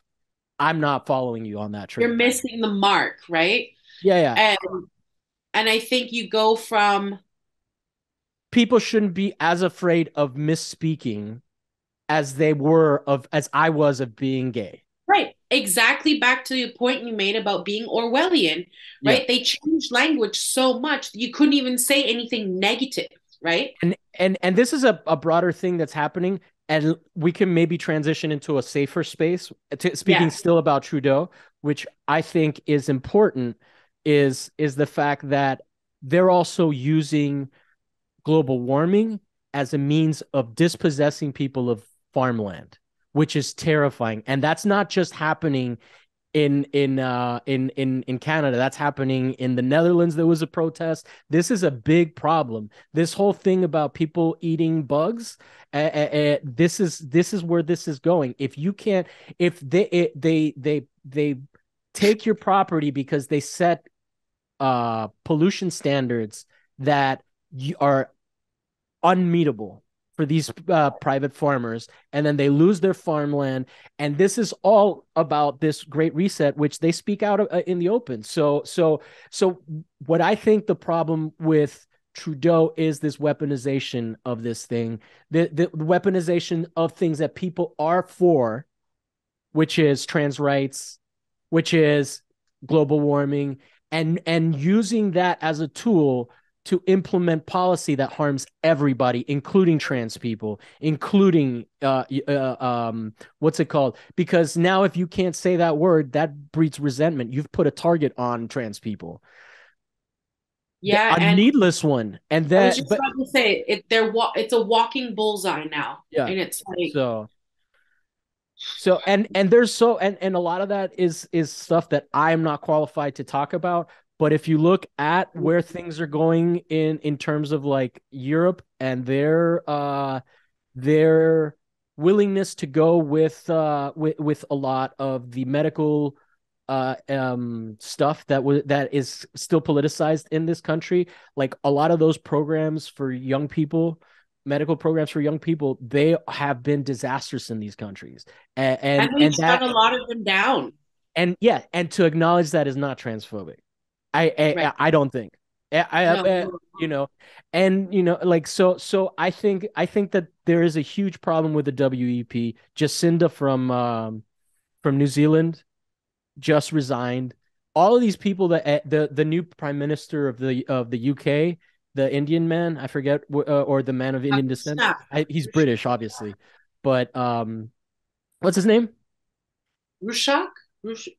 I'm not following you on that You're train. missing the mark, right? Yeah, yeah. And I think you go from People shouldn't be as afraid of misspeaking as I was of being gay. right exactly back to the point you made about being Orwellian, Yeah. right? They changed language so much that you couldn't even say anything negative, right? And this is a broader thing that's happening. and we can maybe transition into a safer space. Speaking Yeah. still about Trudeau, which I think is important, is the fact that they're also using global warming as a means of dispossessing people of farmland, which is terrifying. And that's not just happening in Canada. That's happening in the Netherlands. There was a protest. This is a big problem. This whole thing about people eating bugs. This is where this is going. If you can't, if they take your property because they set pollution standards that are unmeetable for these private farmers, and then they lose their farmland. And this is all about this great reset, which they speak out in the open. So what I think the problem with Trudeau is this weaponization of this thing, the weaponization of things that people are for, which is trans rights, which is global warming, and using that as a tool to implement policy that harms everybody, including trans people, including what's it called? Because now, if you can't say that word, that breeds resentment. You've put a target on trans people, Yeah, a and needless one, and I was that, just but about to say it's a walking bullseye now. yeah. And it's like So and there's and a lot of that is stuff that I'm not qualified to talk about. But if you look at where things are going in terms of like Europe and their willingness to go with a lot of the medical stuff that is still politicized in this country, like a lot of those programs for young people, medical programs for young people, they have been disastrous in these countries. and and and, they and shut that a lot of them down. and yeah, and to acknowledge that is not transphobic. Right. I don't think. No. You know, and like I think that there is a huge problem with the WEP. Jacinda from New Zealand just resigned. All of these people that the new prime minister of the UK, the Indian man, I forget, or the man of Indian descent. Snap. He's British, obviously, but what's his name? Rushak?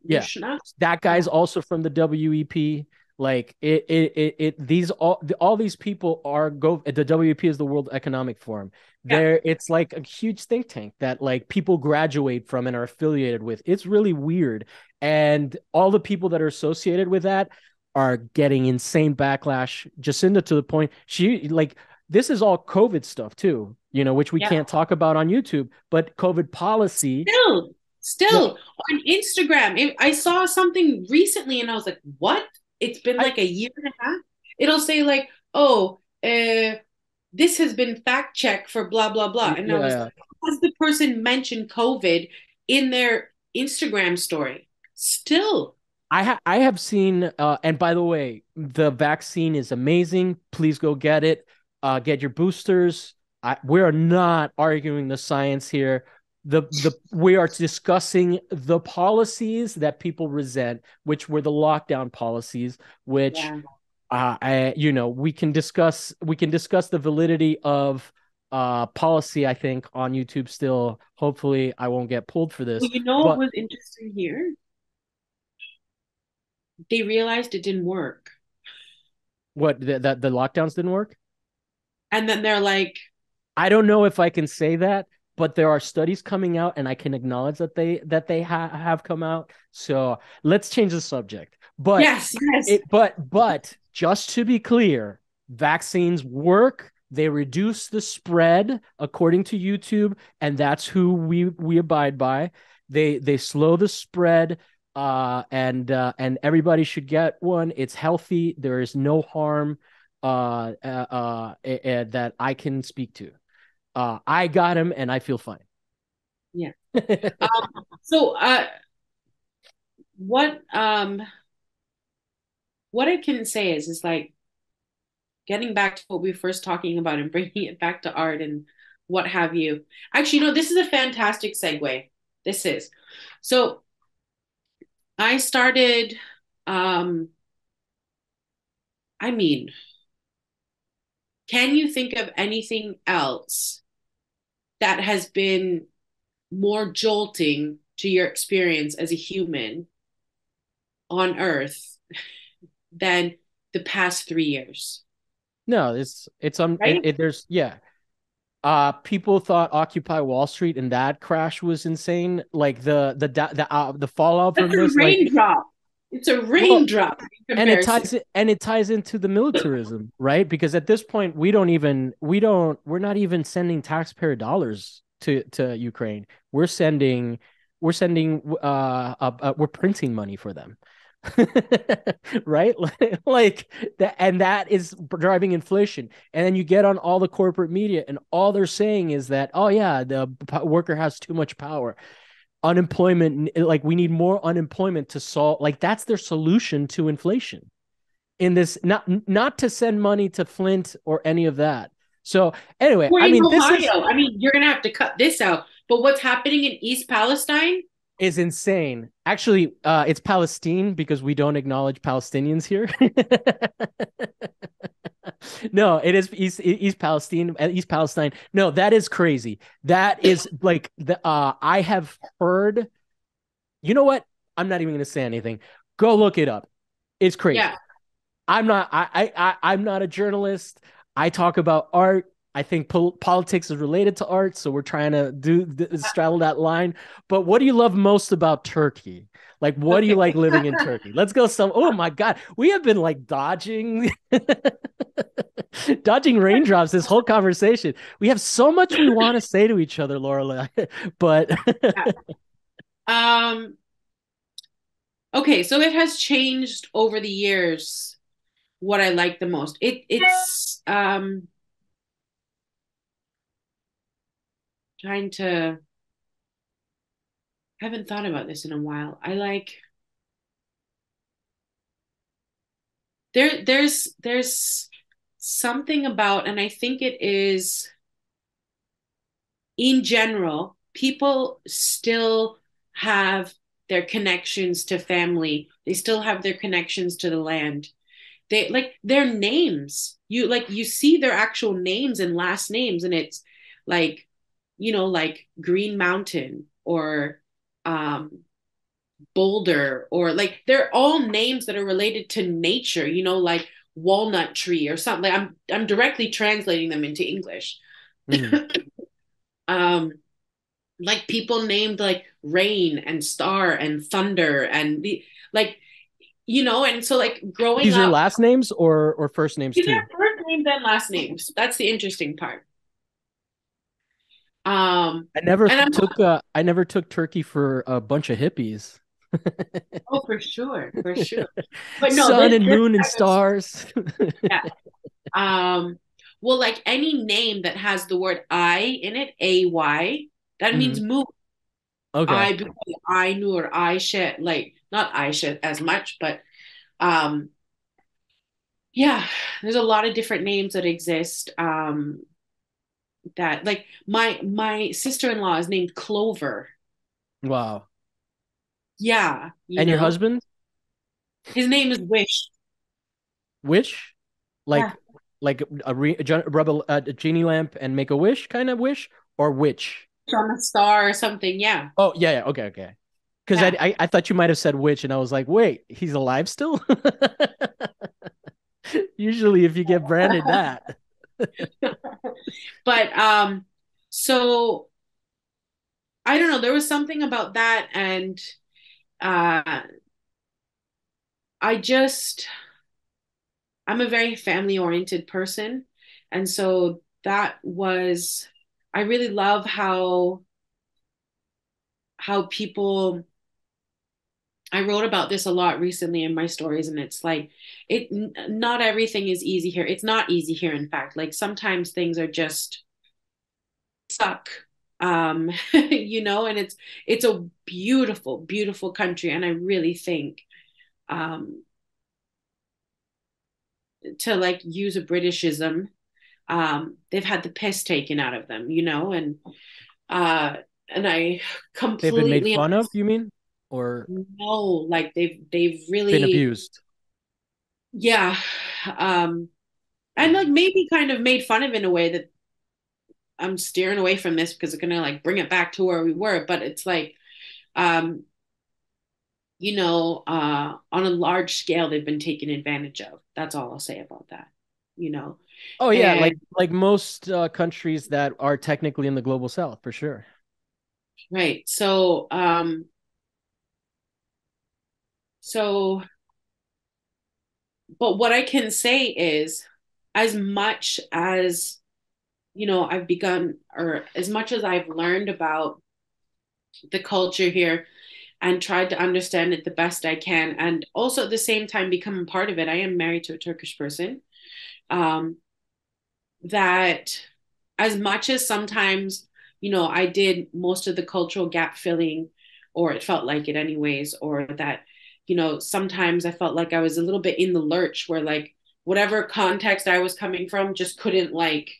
Yeah, Rushnak? that Yeah. guy's also from the WEP. Like these all these people are go. The WEP is the World Economic Forum. Yeah. It's like a huge think tank that like people graduate from and are affiliated with. It's really weird, and all the people that are associated with that are getting insane backlash. Jacinda, to the point she like this is all COVID stuff too, which we Yeah. can't talk about on YouTube, but COVID policy. Still, No, still on Instagram. I saw something recently and I was like, what? It's been I like a year and a half. It'll say like, oh, this has been fact checked for blah blah blah. And I was yeah. like, has the person mentioned COVID in their Instagram story? Still, I have seen, and by the way, the vaccine is amazing. Please go get it. Get your boosters. We are not arguing the science here. We are discussing the policies that people resent, which were the lockdown policies, which yeah. we can discuss the validity of policy, I think, on YouTube still. Hopefully I won't get pulled for Well, this. you know what But was interesting here? They realized it didn't work. what, that the lockdowns didn't work? And then they're like, I don't know if I can say that, but there are studies coming out, and I can acknowledge that they have come out. So let's change the subject. But yes, yes. but just to be clear, vaccines work. They reduce the spread according to YouTube, and that's who we abide by. They slow the spread, and everybody should get one. It's healthy. There is no harm that I can speak to. I got him, and I feel fine. Yeah. So what what I can say is like getting back to what we were first talking about and bringing it back to art and what have you. Actually, no, this is a fantastic segue. This is. So I started um I mean, can you think of anything else that has been more jolting to your experience as a human on Earth than the past 3 years, No, right? there's yeah. People thought Occupy Wall Street and that crash was insane. Like the fallout That's from a this, like raindrop. It's a well, raindrop in and comparison. it ties into the militarism, right? Because at this point, we're not even sending taxpayer dollars to Ukraine. We're printing money for them. Right? Like that, and that is driving inflation. And then you get on all the corporate media, and all they're saying is that, oh yeah, the worker has too much power. Unemployment, like we need more unemployment to solve, like that's their solution to inflation. In this, not to send money to Flint or any of that. So anyway, We're I in mean, this Ohio. I mean, you're gonna have to cut this out. But what's happening in East Palestine? is insane. Actually, it's Palestine because we don't acknowledge Palestinians here. No, it is East Palestine, East Palestine. No, that is crazy. That is like I have heard. You know what? I'm not even going to say anything. Go look it up. It's Yeah. crazy. I'm not a journalist. I talk about art. I think politics is related to art, so we're trying to straddle that line. But what do you love most about Turkey? Like, what do you Okay. like living in Turkey? Let's go. Oh my God, we have been like dodging, dodging raindrops this whole conversation. We have so much we want to say to each other, Laura. But Yeah. Um, okay, so it has changed over the years what I like the most. It's trying to I haven't thought about this in a while. I like there's something about, and I think it is in general, people still have their connections to family. They still have their connections to the land. They like their names. You see their actual names and last names, and it's like, like Green Mountain or um Boulder, or like they're all names that are related to nature, like walnut tree or something. Like I'm directly translating them into English. Mhm. um like people named like rain and star and thunder and the like, and so like growing These are up, last names or first names these too. are first names and last names. That's the interesting part. And I'm I never took Turkey for a bunch of hippies. Oh, for sure, for sure. But no, Sun and this moon and type of, stars. yeah. Um, well, like any name that has the word I in it, AY, that means Mhm. move. Okay. I become I knew or I shed, like not I shed as much, but um, yeah, there's a lot of different names that exist. That like my sister-in-law is named Clover. Wow. Yeah, And your husband? his name is Wish. Wish? Yeah, Like rub a genie lamp and make a wish kind of wish or witch? on a star or something. Yeah, Oh, yeah, yeah. Okay, okay. Because yeah. I thought you might have said witch, and I was like, wait, he's alive still? Usually, if you get branded that. But so I don't know. There was something about that, and uh, I just I'm a very family oriented person, and so that was I really love how people. I wrote about this a lot recently in my stories, and it's like not everything is easy here. It's not easy here, in fact. Like sometimes things are just suck. And it's a beautiful, beautiful country, and I really think um to like use a Britishism, they've had the piss taken out of them, uh and I They've been made completely fun of, you mean? Or know, like they've been really, abused? yeah, um and like maybe kind of made fun of in a way that I'm steering away from this because it's gonna like bring it back to where we were, but it's like um, on a large scale they've been taken advantage of. That's all I'll say about that, you know. Oh yeah, And like most countries that are technically in the global south, for sure. right. So but what I can say is as much as I've begun, or as much as I've learned about the culture here and tried to understand it the best I can, and also at the same time become a part of it. I am married to a Turkish person. Um, that as much as sometimes, I did most of the cultural gap filling, or it felt like it anyways, or that, sometimes I felt like I was a little bit in the lurch where like whatever context I was coming from just couldn't like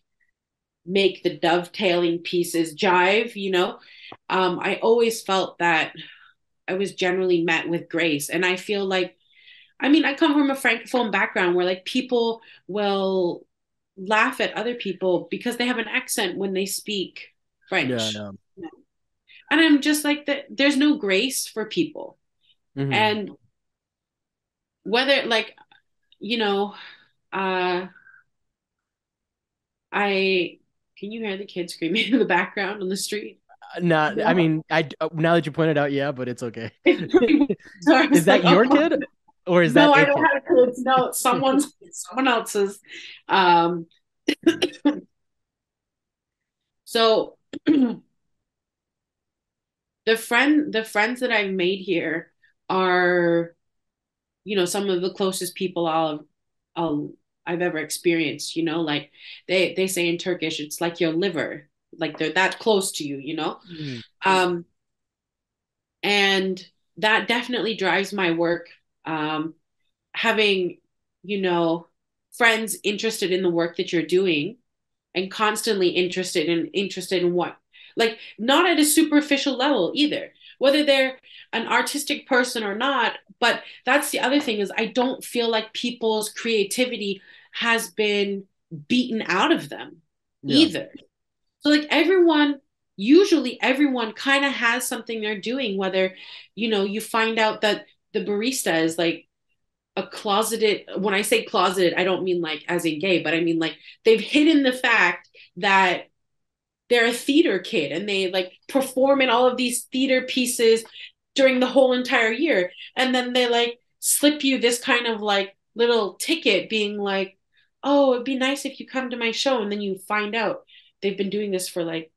make the dovetailing pieces jive. I always felt that I was generally met with grace. And I feel like, I mean, I come from a francophone background where like people will laugh at other people because they have an accent when they speak Yeah, French. yeah. And I'm just like that there's no grace for people. Hmm. And whether like, you know, uh I can you hear the kids screaming in the background on the street? Not, I No. mean, I now that you pointed out, yeah, but it's okay. It's pretty, so I Is was like, that oh your kid or is no, that I a don't kid? have kids. No, it's someone else's. Um so the friends that I've made here are, some of the closest people I'll I've ever experienced, like they say in Turkish, it's like your liver, like they're that close to you. Mm. Um, and that definitely drives my work. Having, you know, friends interested in the work that you're doing and constantly interested in what, like, not at a superficial level either, whether they're an artistic person or not. But that's the other thing, is I don't feel like people's creativity has been beaten out of them Yeah. either. So like usually everyone kind of has something they're doing, whether you find out that the barista is like a closeted, when I say closeted, I don't mean like as in gay, but I mean like they've hidden the fact that they're a theater kid and they like perform in all of these theater pieces during the whole entire year. And then they like slip you this kind of like little ticket being like, oh, it'd be nice if you come to my show. And then you find out they've been doing this for like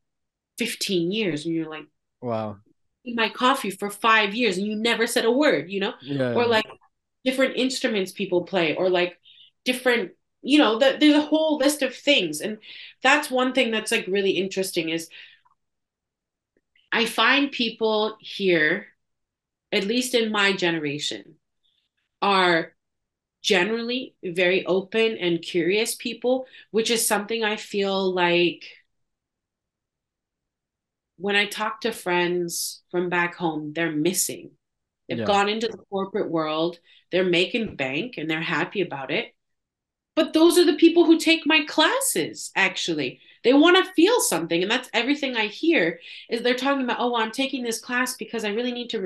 15 years. And you're like, Wow. my coffee for 5 years and you never said a word. Yeah, Or yeah. like different instruments people play, or like different, there's a whole list of things. And that's one thing that's like really interesting is I find people here, at least in my generation, are generally very open and curious people, which is something I feel like when I talk to friends from back home, they're missing. They've Yeah. gone into the corporate world, they're making bank and they're happy about it. But those are the people who take my classes, actually. They want to feel something. And that's everything I hear is they're talking about, oh, well, I'm taking this class because I really need to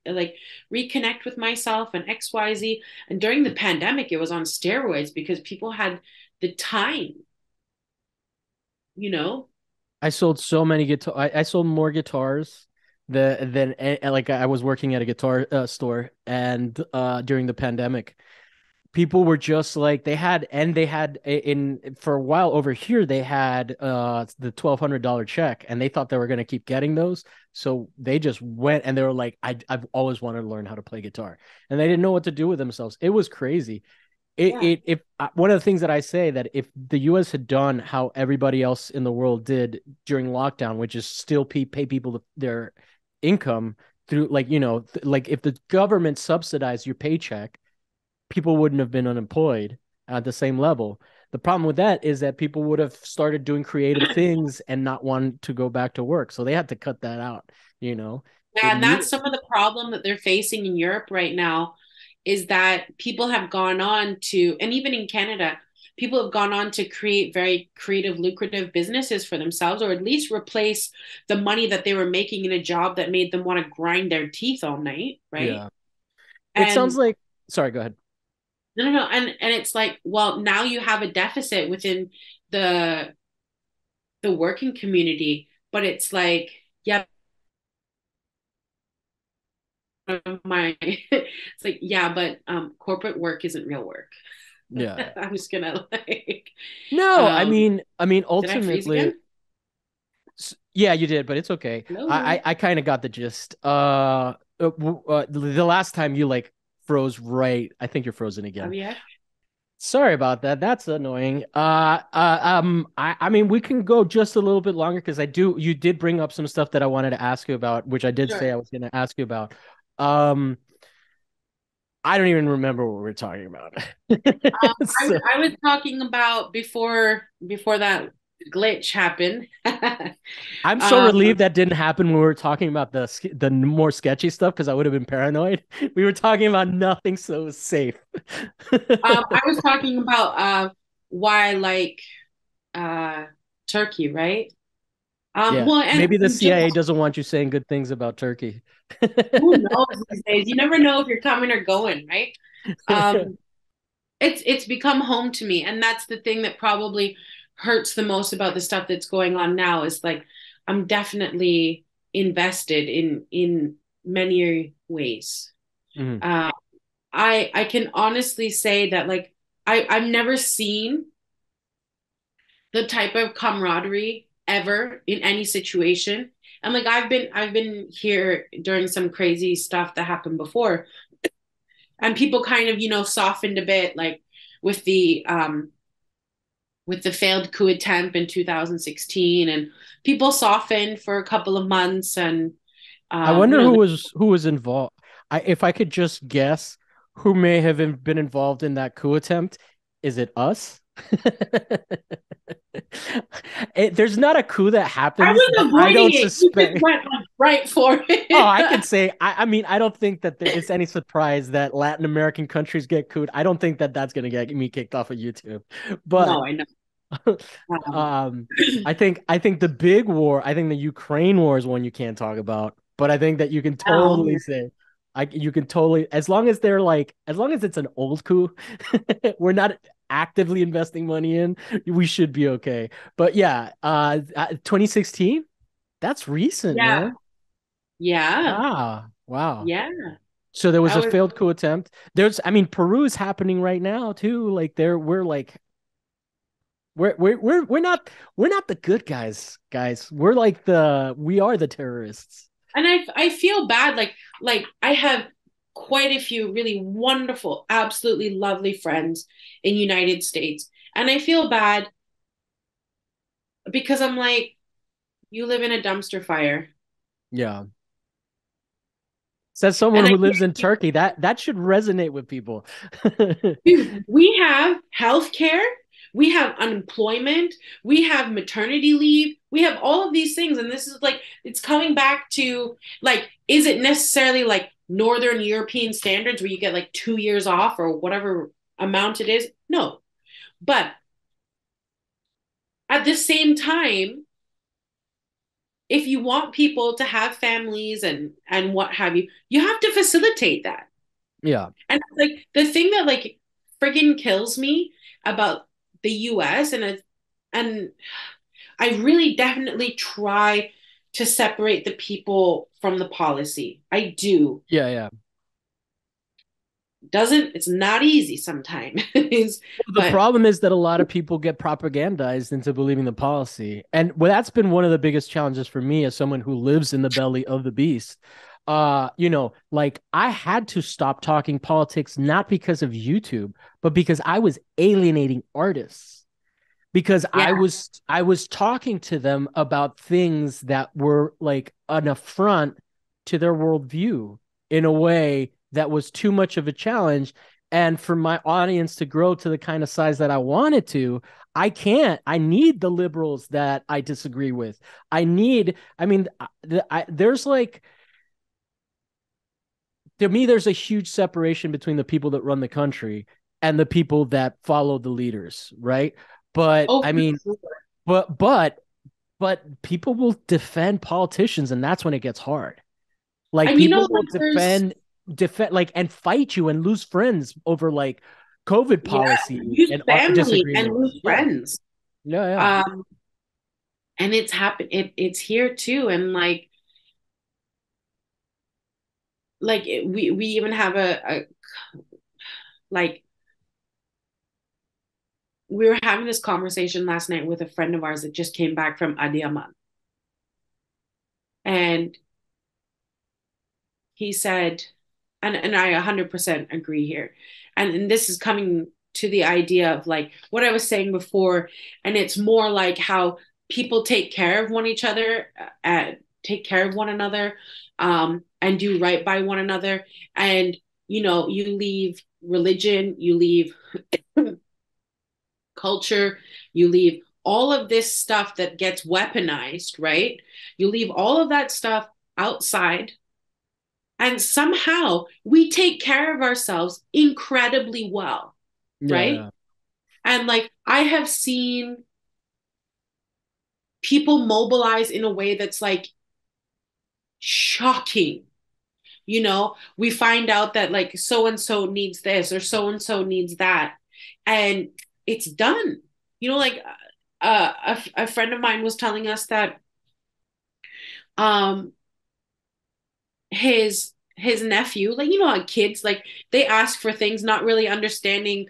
like reconnect with myself and XYZ. And during the pandemic, it was on steroids because people had the time, you know? I sold so many guitar. I sold more guitars than like I was working at a guitar store, and during the pandemic, people were just like they had in for a while over here they had the $1,200 check, and they thought they were gonna keep getting those, so they just went and they were like, I've always wanted to learn how to play guitar, and they didn't know what to do with themselves. It was crazy. Yeah. If one of the things that I say that if the US had done how everybody else in the world did during lockdown, which is still pay people their income through, like, like if the government subsidized your paycheck, people wouldn't have been unemployed at the same level. The problem with that is that people would have started doing creative things and not want to go back to work. So they had to cut that out, you know. Yeah, It and need that's some of the problem that they're facing in Europe right now is that people have gone on to, and even in Canada, people have gone on to create very creative, lucrative businesses for themselves, or at least replace the money that they were making in a job that made them want to grind their teeth all night, right? Yeah. It sounds And like, sorry, go ahead. no, no, no, and it's like, well, now you have a deficit within the the working community, but it's like, yeah, my it's like, yeah, but corporate work isn't real work. Yeah. I'm just gonna like, No, um I mean, did I freeze ultimately, again? yeah, you did, but it's okay. Hello. I kind of got the gist. The last time you like froze right, I think you're frozen again. Javier? Sorry about that. That's annoying. I mean, we can go just a little bit longer because you did bring up some stuff that I wanted to ask you about, which I did say Sure. I was going to ask you about. Um, I don't even remember what we were talking about. So I was talking about before that glitch happened. I'm so um, relieved that didn't happen when we were talking about the more sketchy stuff because I would have been paranoid. We were talking about nothing so safe. I was talking about why I like uh, Turkey, right? Yeah, Well, maybe the and just CIA doesn't want you saying good things about Turkey. who knows these days? You never know if you're coming or going, right? Um, it's become home to me, and that's the thing that probably hurts the most about the stuff that's going on now. Is like I'm definitely invested in many ways. Mhm. Uh, I can honestly say that like I've never seen the type of camaraderie ever in any situation. And like I've been here during some crazy stuff that happened before, and people kind of softened a bit, like with the failed coup attempt in 2016, and people softened for a couple of months, and I um, you wonder know, who was involved. If I could just guess, who may have been involved in that coup attempt? Is it us? There's not a coup that I happens was that I avoiding don't it. You just suspect. went like right for Oh, I it. could say. I mean, I don't think that it's any surprise that Latin American countries get cooed. I don't think that that's going to get me kicked off of YouTube. But No, I know. Um, um, I think the big war, I think the Ukraine war is one you can't talk about, but I think that you can totally no. say, you can totally, as long as they're like, as long as it's an old coup, we're not actively investing money in, we should be okay. But yeah, 2016, that's recent, Yeah, man. yeah, Ah, wow. yeah. So there was That a was failed coup attempt. I mean, Peru's happening right now too. Like we're like we're not the good guys, guys. We are the terrorists. and I feel bad like I have quite a few really wonderful, absolutely lovely friends in United States. And I feel bad because I'm like, you live in a dumpster fire. Yeah. Says someone And I who lives in Turkey. That should resonate with people. dude, we have healthcare, we have unemployment, we have maternity leave, we have all of these things. And this is like, it's coming back to like, is it necessarily like Northern European standards where you get like 2 years off or whatever amount it is? No. But at the same time, if you want people to have families and what have you, you have to facilitate that. Yeah. And like the thing that like friggin' kills me about the US and I really definitely try to separate the people from the policy. I do. Yeah, yeah. Doesn't it's not easy sometimes. The But problem is that a lot of people get propagandized into believing the policy. And well, that's been one of the biggest challenges for me as someone who lives in the belly of the beast. Like I had to stop talking politics not because of YouTube, but because I was alienating artists because yeah, I was talking to them about things that were like an affront to their worldview in a way that was too much of a challenge. And for my audience to grow to the kind of size that I wanted to, I can't. I need the liberals that I disagree with. I mean, there's like, to me, there's a huge separation between the people that run the country and the people that follow the leaders, right? But Oh, I for mean, sure. but but but people will defend politicians, and that's when it gets hard. Like And people will like there's defend like and fight you and lose friends over like COVID yeah, policy lose and family and disagreements. lose Yeah. friends. Yeah, yeah. Um, and it's happened. It's here too. And we even have a like we were having this conversation last night with a friend of ours that just came back from Adiaman, and he said, and I 100% agree here, and this is coming to the idea of like what I was saying before, and it's more like how people take care of one each other, take care of one another, and do right by one another, and you leave religion, you leave culture, you leave all of this stuff that gets weaponized, right? You leave all of that stuff outside, and somehow we take care of ourselves incredibly well, Yeah, right? yeah. And like I have seen people mobilize in a way that's like shocking. We find out that like so and so needs this or so and so needs that, and it's done. Like a friend of mine was telling us that um his nephew, like how kids like they ask for things not really understanding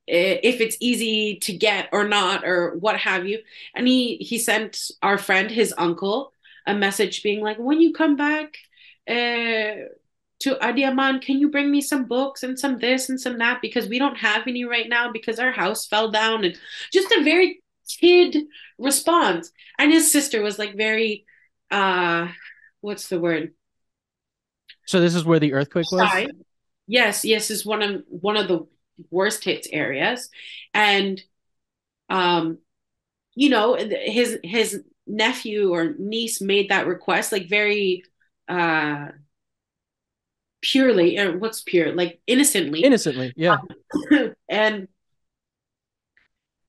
if it's easy to get or not or what have you, and he sent our friend, his uncle, a message being like, when you come back to Adiaman, can you bring me some books and some this and some that, because we don't have any right now because our house fell down, and just a very kid response. And his sister was like very what's the word, So this is where the earthquake was? shy. Yes, yes, is one of the worst hit areas, and um, his nephew or niece made that request like very uh purely, or what's pure, like innocently, Innocently, yeah.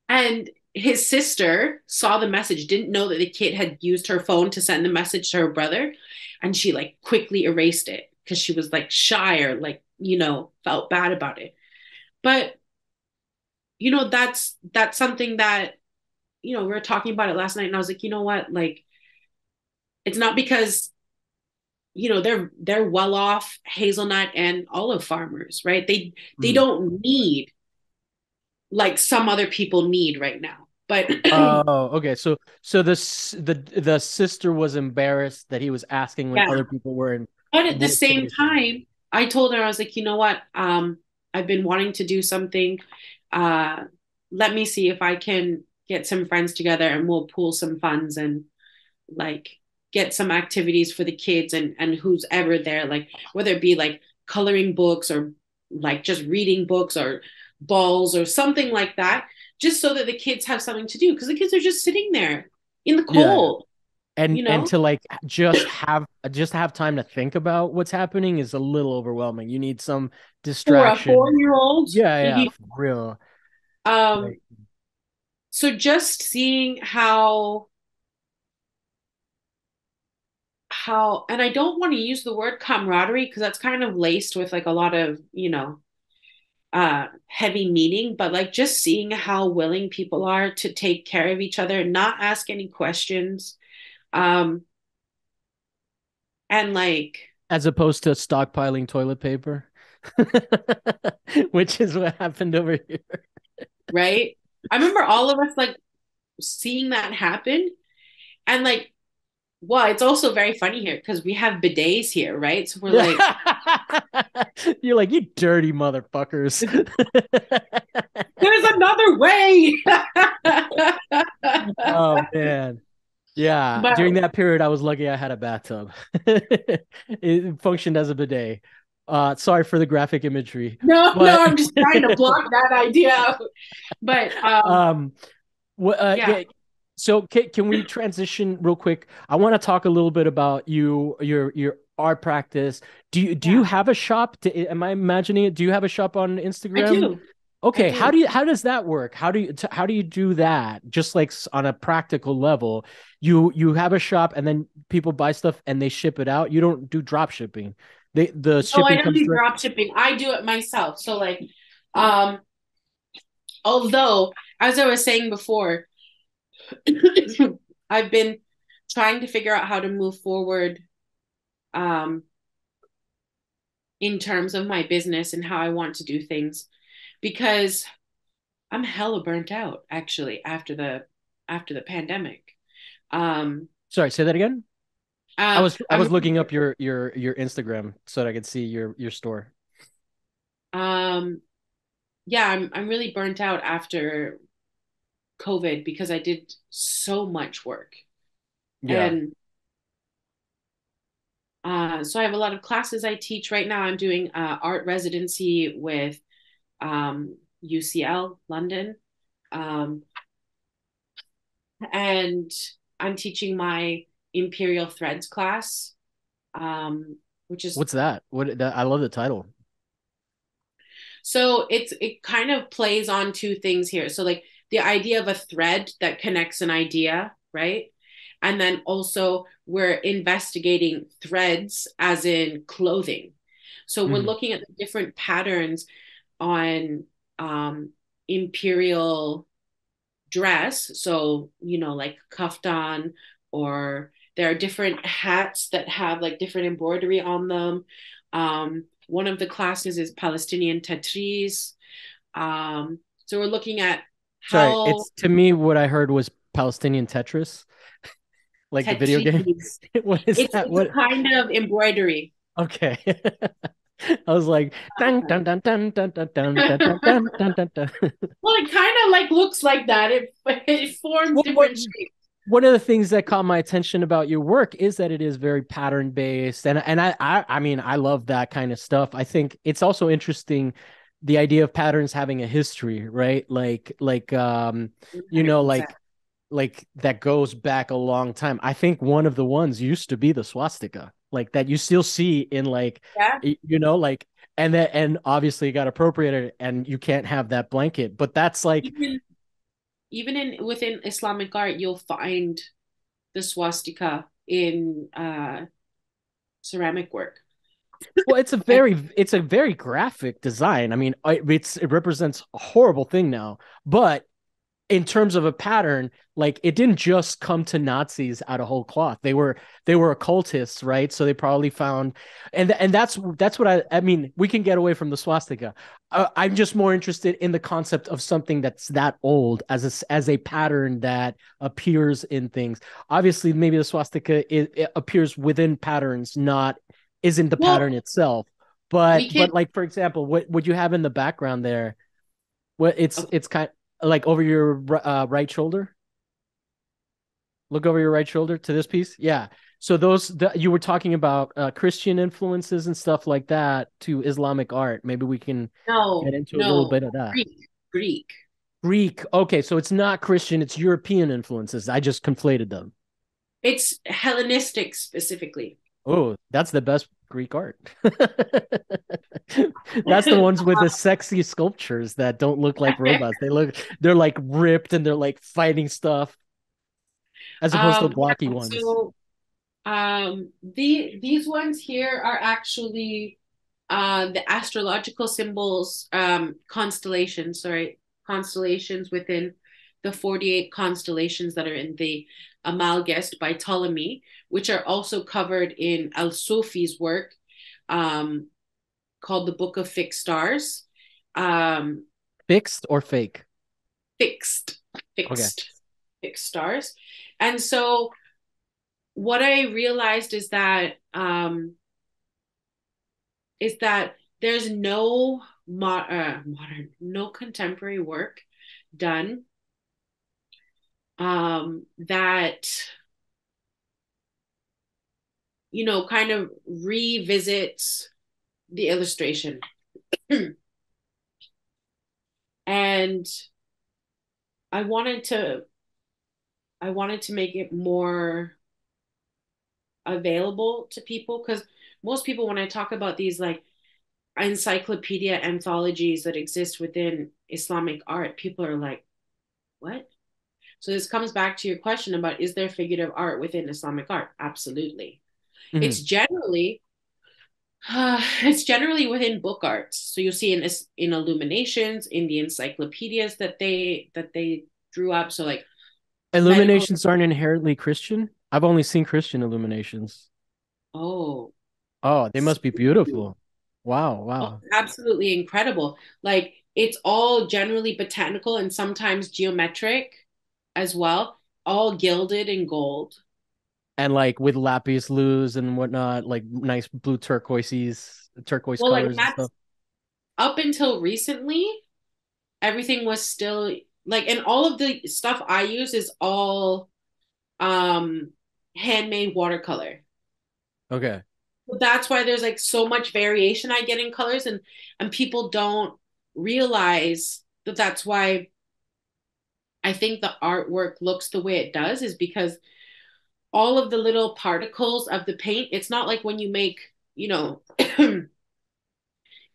and his sister saw the message, didn't know that the kid had used her phone to send the message to her brother, and she like quickly erased it because she was like shy or like felt bad about it. But that's something that we were talking about it last night, and I was like, you know what, like it's not because they're well off hazelnut and olive farmers, right? They Mm. don't need like some other people need right now, but Oh, okay. So the sister was embarrassed that he was asking when yeah. other people were in But at the worse same condition. time, I told her, I was like, you know what? I've been wanting to do something. Uh, Let me see if I can get some friends together and we'll pool some funds and like get some activities for the kids and who's ever there, like whether it be like coloring books or like just reading books or balls or something like that, just so that the kids have something to do, because the kids are just sitting there in the Yeah, yeah. cold, you And know? to like just have time to think about what's happening is a little overwhelming. You need some For a distraction. 4 year old. Yeah, yeah, for real. um Like, so just seeing how, and I don't want to use the word camaraderie because that's kind of laced with like a lot of heavy meaning, but like just seeing how willing people are to take care of each other, not ask any questions, um and like, as opposed to stockpiling toilet paper, which is what happened over here. right, I remember all of us like seeing that happen, and like, well, it's also very funny here because we have bidets here, right? So we're like, You're like, you dirty motherfuckers. there's another way. Oh man. Yeah. But During that period, I was lucky I had a bathtub. It functioned as a bidet. Sorry for the graphic imagery. no, But no, I'm just trying to block that idea out. But um yeah, yeah. So can we transition real quick? I want to talk a little bit about your art practice. Do you yeah, have a shop? Am I imagining it? Do you have a shop on I Instagram? do. I Okay, do. how does that work? How do you do that? Just like on a practical level, you have a shop and then people buy stuff and they ship it out. You don't do drop shipping. The No, I shipping don't comes do direct. drop shipping. I do it myself. So like, um, although as I was saying before, I've been trying to figure out how to move forward um in terms of my business and how I want to do things because I'm hella burnt out actually after the pandemic. Um Sorry, say that again. I I'm was looking up your Instagram so that I could see your store. um yeah, I'm really burnt out after COVID because I did so much work. Yeah. And so I have a lot of classes I teach right now. I'm doing art residency with UCL London, um, and I'm teaching my Imperial Threads class, um, which is What's that? I love the title. so it kind of plays on two things here. So like the idea of a thread that connects an idea, right? And then also we're investigating threads as in clothing. So we're Hmm. looking at the different patterns on imperial dress. So, like kaftan, or there are different hats that have like different embroidery on them. One of the classes is Palestinian tatris. So we're looking at Sorry, how it's to me what I heard was Palestinian Tetris, like the video game. tatris, What is that? it's a What? kind of embroidery. Okay. I was like dun dun dun dun dun dun dun dun dun dun dun dun. Dun. Well, it kind of like looks like that. It forms Well, what different shapes. one of the things that caught my attention about your work is that it is very pattern based, and I mean I love that kind of stuff. I think it's also interesting the idea of patterns having a history, right? You know 100%. like that goes back a long time. I think one of the ones used to be the swastika, like that you still see in like Yeah. like and obviously it got appropriated and you can't have that blanket, but that's like Even even in within Islamic art, you'll find the swastika in ceramic work. well, And it's a very graphic design. I mean, it represents a horrible thing now, but in terms of a pattern, like it didn't just come to Nazis out of whole cloth. They were occultists, right? So they probably found, and that's what I mean. We can get away from the swastika. I'm just more interested in the concept of something that's that old as a pattern that appears in things. Obviously, maybe the swastika it appears within patterns, not isn't the pattern well, itself. we can. But like for example, what you have in the background there, what Okay, it's kind like over your right shoulder. Look over your right shoulder to this piece. Yeah. So you were talking about Christian influences and stuff like that to Islamic art. Maybe we can get no, into a little no, bit of that. Greek. Greek. Okay, so it's not Christian, it's European influences. I just conflated them. It's Hellenistic specifically. Oh, that's the best Greek art. That's the ones with the sexy sculptures that don't look like robots. They're like ripped and they're like fighting stuff as opposed to blocky Yeah, ones. so these ones here are actually the astrological symbols, constellations, sorry, constellations within the 48 constellations that are in the Amalgest by Ptolemy, which are also covered in Al-Sufi's work, um, called the Book of Fixed Stars. Um, Fixed or fake? fixed, Okay. fixed, fixed stars. And so what I realized is that there's no modern, no contemporary work done that kind of revisits the illustration, and I wanted to I wanted to make it more available to people because most people, when I talk about these like encyclopedia anthologies that exist within Islamic art, people are like, what? So this comes back to your question about, is there figurative art within Islamic art? Absolutely. Hmm. It's generally it's generally within book arts. So you'll see in illuminations, in the encyclopedias that they drew up. So like medical. Illuminations aren't inherently Christian. I've only seen Christian illuminations. Oh, Oh, they must be beautiful. Wow, oh, wow. absolutely incredible. Like it's all generally botanical and sometimes geometric as well, all gilded in gold. And like with lapis lazuli and whatnot, like nice blue turquoise Well, like colors and that's stuff. up until recently, everything was still like, and all of the stuff I use is all um handmade watercolor. Okay. That's why there's like so much variation I get in colors, and people don't realize that that's why I think the artwork looks the way it does, is because all of the little particles of the paint, it's not like when you make, you know,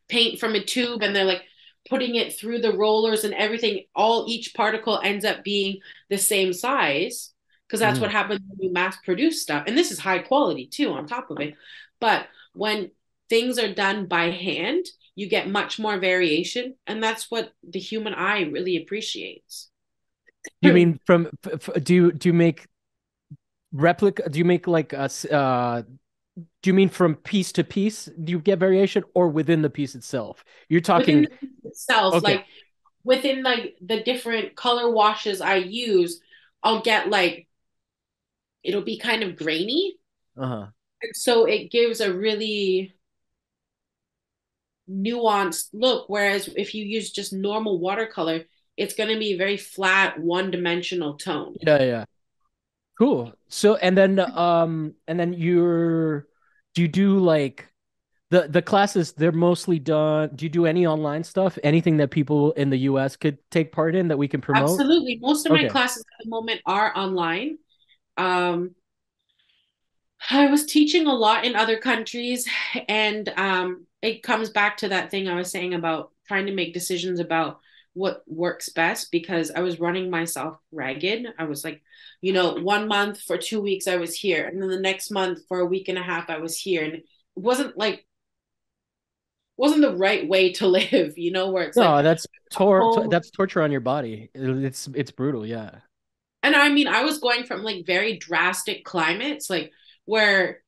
paint from a tube and they're like putting it through the rollers and everything, all each particle ends up being the same size, because that's Mhm. what happens when you mass produce stuff. And this is high quality too on top of it. But when things are done by hand, you get much more variation, and that's what the human eye really appreciates. Do you mean from do you make replica? Do you make like do you mean from piece to piece? Do you get variation or within the piece itself? You're Within talking the piece itself, okay. like within like the different color washes I use, I'll get like, it'll be kind of grainy. Uh-huh. So it gives a really nuanced look. Whereas if you use just normal watercolor, it's going to be a very flat, one-dimensional tone. Yeah, yeah. Cool. So and then do you do like the classes they're mostly done do you do any online stuff? Anything that people in the US could take part in that we can promote? Absolutely. Most of my Okay. classes at the moment are online. Um, I was teaching a lot in other countries, and it comes back to that thing I was saying about trying to make decisions about what works best, because I was running myself ragged. I was like, 1 month for 2 weeks I was here, and then the next month for a week and a half I was here, and it wasn't the right way to live, where it's like No, home. that's torture on your body. It's brutal, yeah. And I mean, I was going from like very drastic climates, like where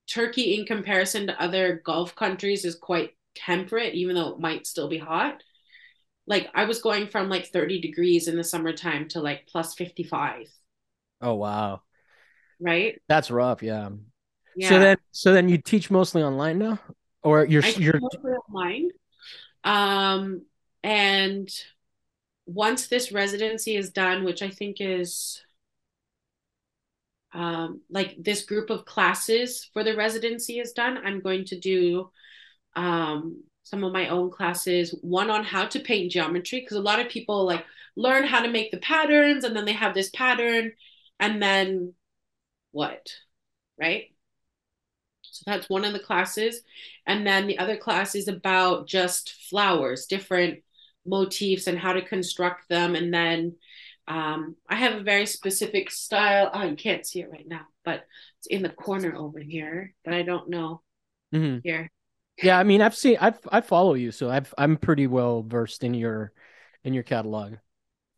Turkey, in comparison to other Gulf countries, is quite temperate, even though it might still be hot. Like I was going from like 30 degrees in the summertime to like plus 55, Oh wow. right? That's rough, yeah. Yeah. So then you teach mostly online now? Or I teach you're mostly online. Um, and once this residency is done, which I think is like this group of classes for the residency is done, I'm going to do some of my own classes, one on how to paint geometry, because a lot of people like learn how to make the patterns and then they have this pattern and then what, right? So that's one of the classes. And then the other class is about just flowers, different motifs and how to construct them. And then I have a very specific style. Oh, you can't see it right now, but it's in the corner over here, but I don't know Mhm. here. Yeah, I mean, I follow you, so I'm pretty well versed in your catalog. It's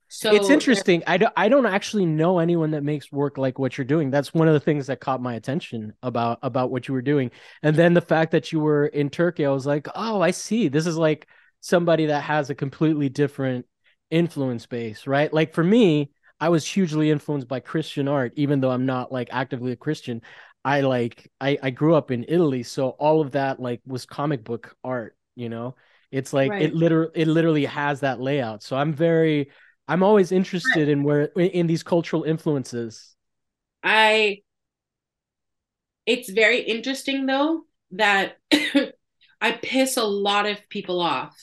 So there, interesting. I don't actually know anyone that makes work like what you're doing. That's one of the things that caught my attention about what you were doing. And then the fact that you were in Turkey, I was like, "Oh, I see. This is like somebody that has a completely different influence base, right?" Like for me, I was hugely influenced by Christian art, even though I'm not like actively a Christian. I grew up in Italy, so all of that like was comic book art, you know? It's like right. it literally has that layout. So I'm always interested in where in these cultural influences. I It's very interesting though that I piss a lot of people off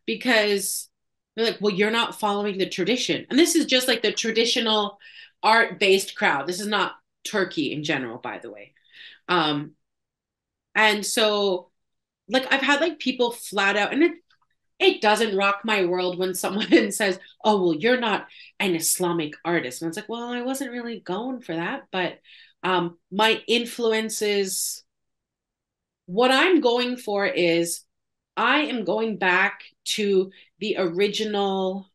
because they're like, well, you're not following the tradition. And this is just like the traditional art-based crowd. This is not Turkey in general, by the way. And so like I've had like people flat out, and it doesn't rock my world when someone says, "Oh, well, you're not an Islamic artist." And it's like, well, I wasn't really going for that, but my influences, what I'm going for is I am going back to the original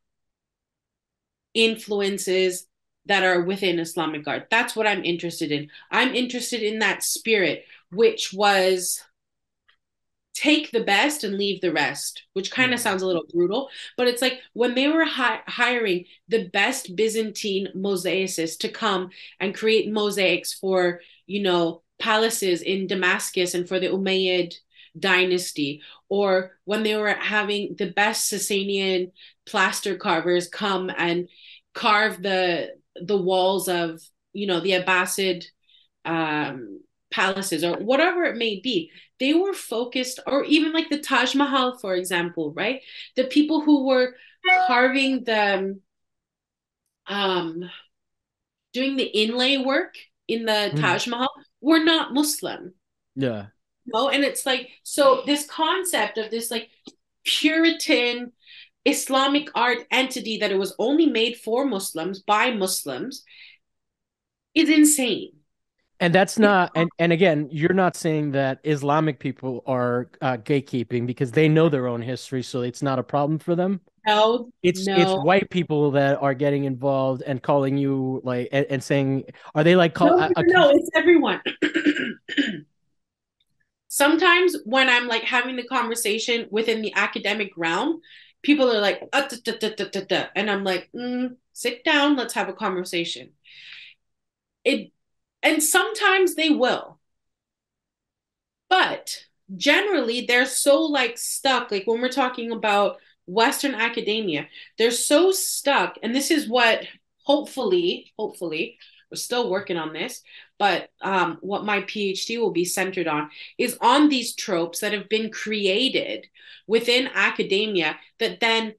influences that are within Islamic art. That's what I'm interested in. I'm interested in that spirit, which was take the best and leave the rest, which kind of Yeah. sounds a little brutal, but it's like when they were hiring the best Byzantine mosaicists to come and create mosaics for, palaces in Damascus and for the Umayyad dynasty, or when they were having the best Sasanian plaster carvers come and carve the walls of, the Abbasid palaces or whatever it may be, they were focused, or even like the Taj Mahal, for example, right? The people who were carving um, doing the inlay work in the Mhm. Taj Mahal were not Muslim. Yeah. No, and it's like, so this concept of this like Puritan Islamic art entity that it was only made for Muslims by Muslims is insane. And that's It's not, and again, you're not saying that Islamic people are gatekeeping because they know their own history, so it's not a problem for them. no, It's no, white people that are getting involved and calling you like and saying, are they like no, call no, no, it's everyone. Sometimes when I'm like having the conversation within the academic realm, people are like, and I'm like, sit down, let's have a conversation. It, and sometimes they will, but generally they're so like stuck. Like when we're talking about Western academia, they're so stuck, and this is what hopefully, we're still working on this, but what my PhD will be centered on is on these tropes that have been created within academia that then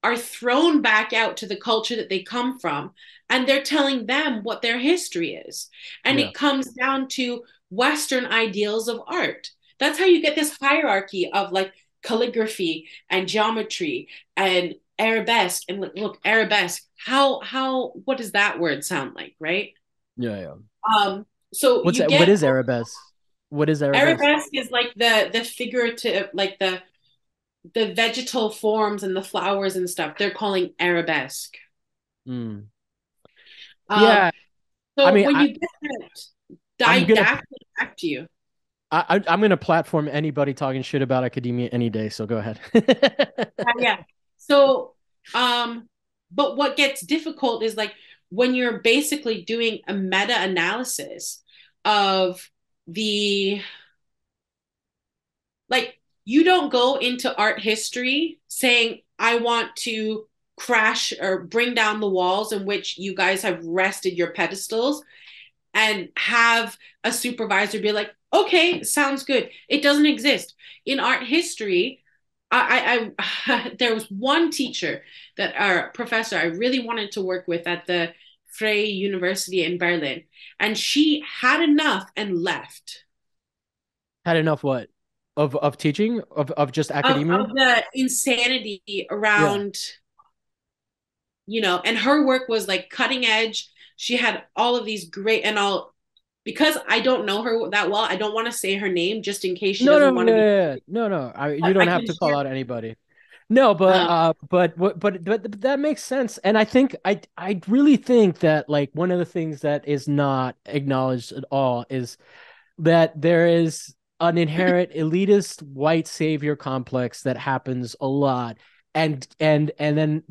are thrown back out to the culture that they come from, and they're telling them what their history is. And yeah. it comes down to Western ideals of art. That's how you get this hierarchy of like calligraphy and geometry and arabesque. And look, arabesque, how what does that word sound like, right? Yeah, yeah. um so What's you that? What get is arabesque? What is arabesque? arabesque is like the figurative, like the vegetal forms and the flowers and stuff, they're calling arabesque. Mm. Um, Yeah, I so mean, when you get that I'm gonna didactic back to you, I'm gonna platform anybody talking shit about academia any day. So go ahead. yeah. So, but what gets difficult is like when you're basically doing a meta analysis of the like you don't go into art history saying I want to crash or bring down the walls in which you guys have rested your pedestals and have a supervisor be like, okay, sounds good. It doesn't exist. In art history, there was one teacher that our professor I really wanted to work with at the Frey University in Berlin, and she had enough and left Had enough what? Of teaching? Of just academia? of the insanity Yeah. around, and her work was like cutting edge. She had all of these great, and all because I don't know her that well, I don't want to say her name just in case she No, doesn't no, want to yeah, be. yeah, yeah. No, no. You I don't have can to call share. out anybody. No, Um, but that makes sense. And I think I really think that like one of the things that is not acknowledged at all is that there is an inherent elitist white savior complex that happens a lot. And then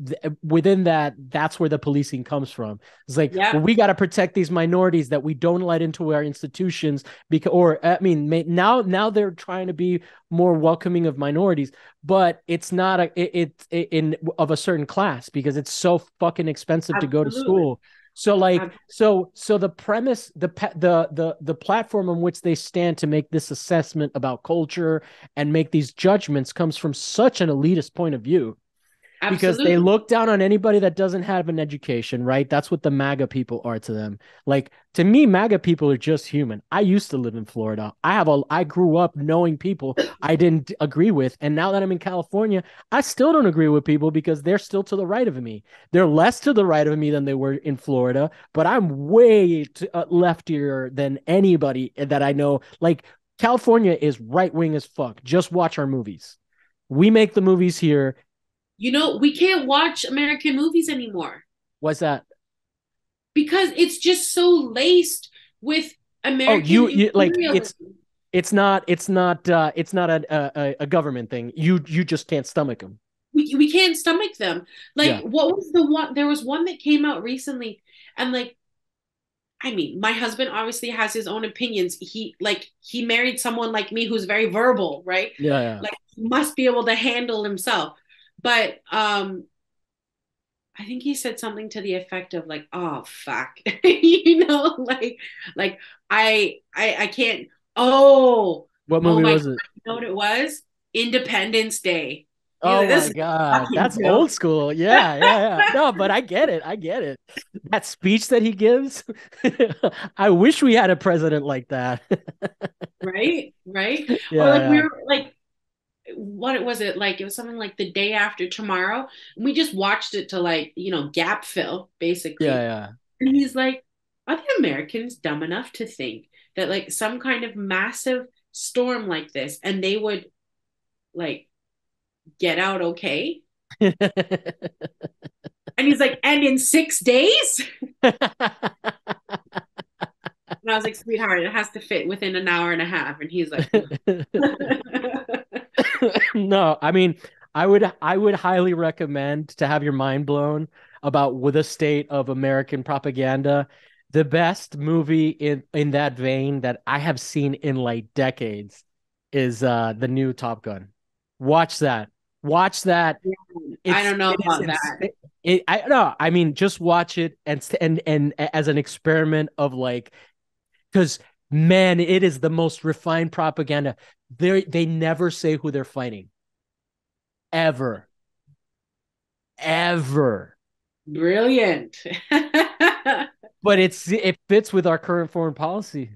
within that, that's where the policing comes from. It's like, yeah, well, we got to protect these minorities that we don't let into our institutions because, or I mean, now they're trying to be more welcoming of minorities, but it's not in of a certain class because it's so fucking expensive to go to absolutely. school. So like Ab- so the premise, the platform on which they stand to make this assessment about culture and make these judgments comes from such an elitist point of view because they Absolutely. look down on anybody that doesn't have an education, right? That's what the MAGA people are to them. Like to me, MAGA people are just human. I used to live in Florida. I grew up knowing people I didn't agree with, and now that I'm in California, I still don't agree with people because they're still to the right of me. They're less to the right of me than they were in Florida, but I'm way leftier than anybody that I know. Like California is right wing as fuck. Just watch our movies. We make the movies here. We can't watch American movies anymore What's that? because it's just so laced with Oh, American you like imperialism. it's not a government thing. You just can't stomach them. We can't stomach them. Like, Yeah. what was the one? There was one that came out recently, and like, I mean, my husband obviously has his own opinions. He married someone like me who's very verbal, right? Yeah, yeah. Like, he must be able to handle himself. But I think he said something to the effect of like, "Oh fuck," like I can't. Oh, What oh movie my God, was it? you know what it was? Independence Day. He's Oh like, "This my is a God. fucking That's joke." old school. Yeah, yeah, yeah. No, but I get it. I get it. That speech that he gives. I wish we had a president like that. Right, right. Or like we Yeah, were like, what was it like? It was something like the day after tomorrow. And we just watched it to like, gap fill, yeah. basically. Yeah, And he's like, are the Americans dumb enough to think that like some kind of massive storm like this and they would like get out okay? yeah. And he's like, and in 6 days? And I was like, sweetheart, it has to fit within an hour and a half. And he's like, No, I mean, I would highly recommend to have your mind blown about with the state of American propaganda. The best movie in that vein that I have seen in like decades is the new Top Gun. Watch that. Watch that. I It's don't know it is about that. I no, I mean just watch it and as an experiment of like because man, it is the most refined propaganda. They never say who they're fighting ever, ever. Brilliant. But it fits with our current foreign policy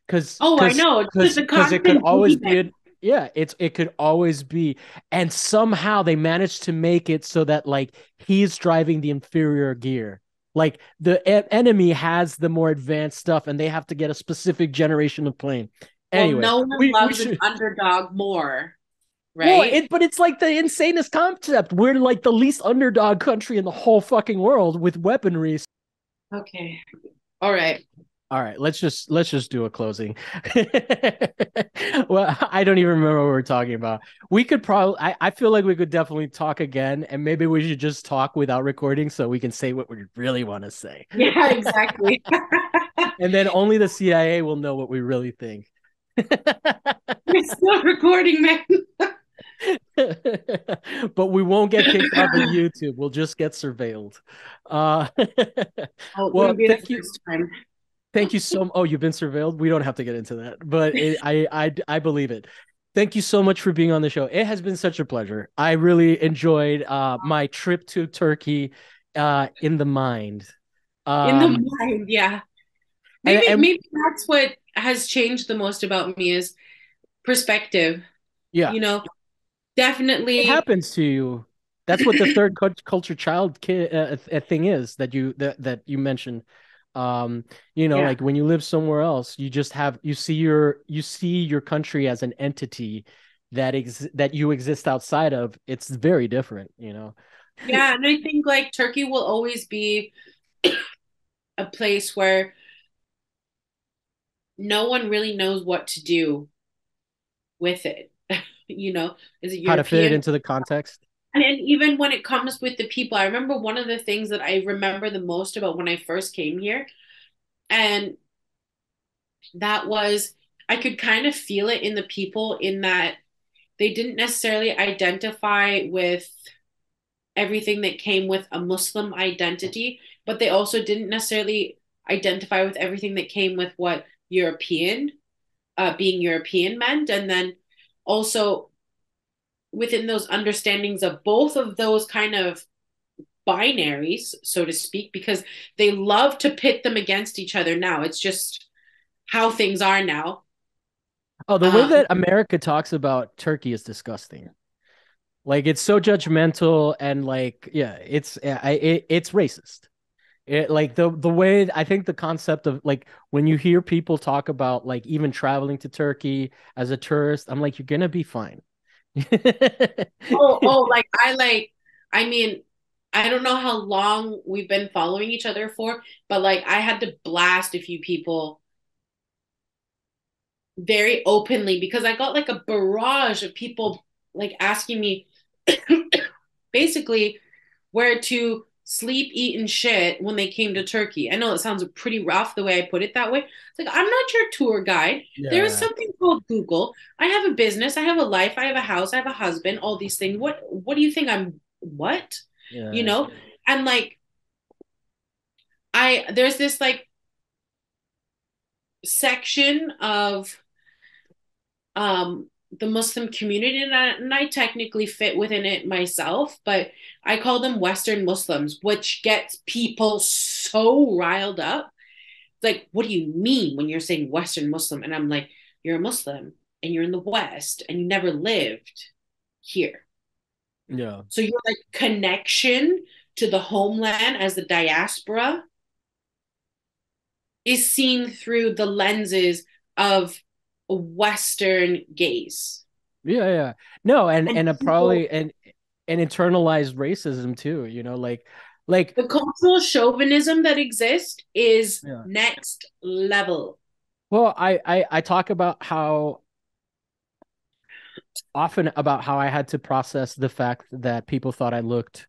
because Oh, I because know. It's just because a because it could constant always boogeyman. be yeah, it could always be, and somehow they managed to make it so that like he's driving the inferior gear. Like the enemy has the more advanced stuff, and they have to get a specific generation of plane. Well, Anyway, no one we loves an should. underdog more, Well, right? but it's like the insanest concept. We're like the least underdog country in the whole fucking world with weaponry. Okay. All right. All right, let's just do a closing. Well, I don't even remember what we are talking about. We could probably I feel like we could definitely talk again, and maybe we should just talk without recording so we can say what we really want to say. Yeah, exactly. And then only the CIA will know what we really think. We're still recording, man. But we won't get kicked off of YouTube. We'll just get surveilled. Uh, Oh, it well, wouldn't be the thank you. first time. Thank you so. Oh, you've been surveilled. We don't have to get into that, but I believe it. Thank you so much for being on the show. It has been such a pleasure. I really enjoyed my trip to Turkey in the mind. In the Um, mind, yeah. and Maybe that's what has changed the most about me is perspective. yeah, You know, it definitely, happens to you. That's what the third culture child thing is that you mentioned. Um, yeah. like when you live somewhere else, you just have you see your country as an entity that you exist outside of. It's very different. Yeah, and I think like Turkey will always be a place where no one really knows what to do with it. Is it How to fit it European? into the context. And even when it comes with the people, I remember one of the things that I remember the most about when I first came here, and that was I could kind of feel it in the people in that they didn't necessarily identify with everything that came with a Muslim identity, but they also didn't necessarily identify with everything that came with what being European meant. And then also within those understandings of both of those kind of binaries, so to speak, because they love to pit them against each other now. It's just how things are now. Oh, the way Um, that America talks about Turkey is disgusting. Like it's so judgmental and like yeah, it's racist. It like the way I think the concept of like when you hear people talk about like even traveling to Turkey as a tourist, I'm like you're gonna be fine. I mean, I don't know how long we've been following each other for, but like I had to blast a few people very openly because I got like a barrage of people like asking me basically where to sleep, eat, and shit when they came to Turkey. I know it sounds pretty rough the way I put it that way. It's like, I'm not your tour guide. There is Yeah, something called Google. I have a business, I have a life, I have a house, I have a husband, all these things. What do you think I'm what? You yeah, know? And like there's this like section of the Muslim community, and I technically fit within it myself, but I call them Western Muslims, which gets people so riled up. Like, what do you mean when you're saying Western Muslim? And I'm like, you're a Muslim and you're in the West and you never lived here. yeah. So your like connection to the homeland as the diaspora is seen through the lenses of a Western gaze. Yeah, yeah. No, And and a people probably and internalized racism too, like the cultural chauvinism that exists is yeah. next level. Well, I talk about how often about how I had to process the fact that people thought I looked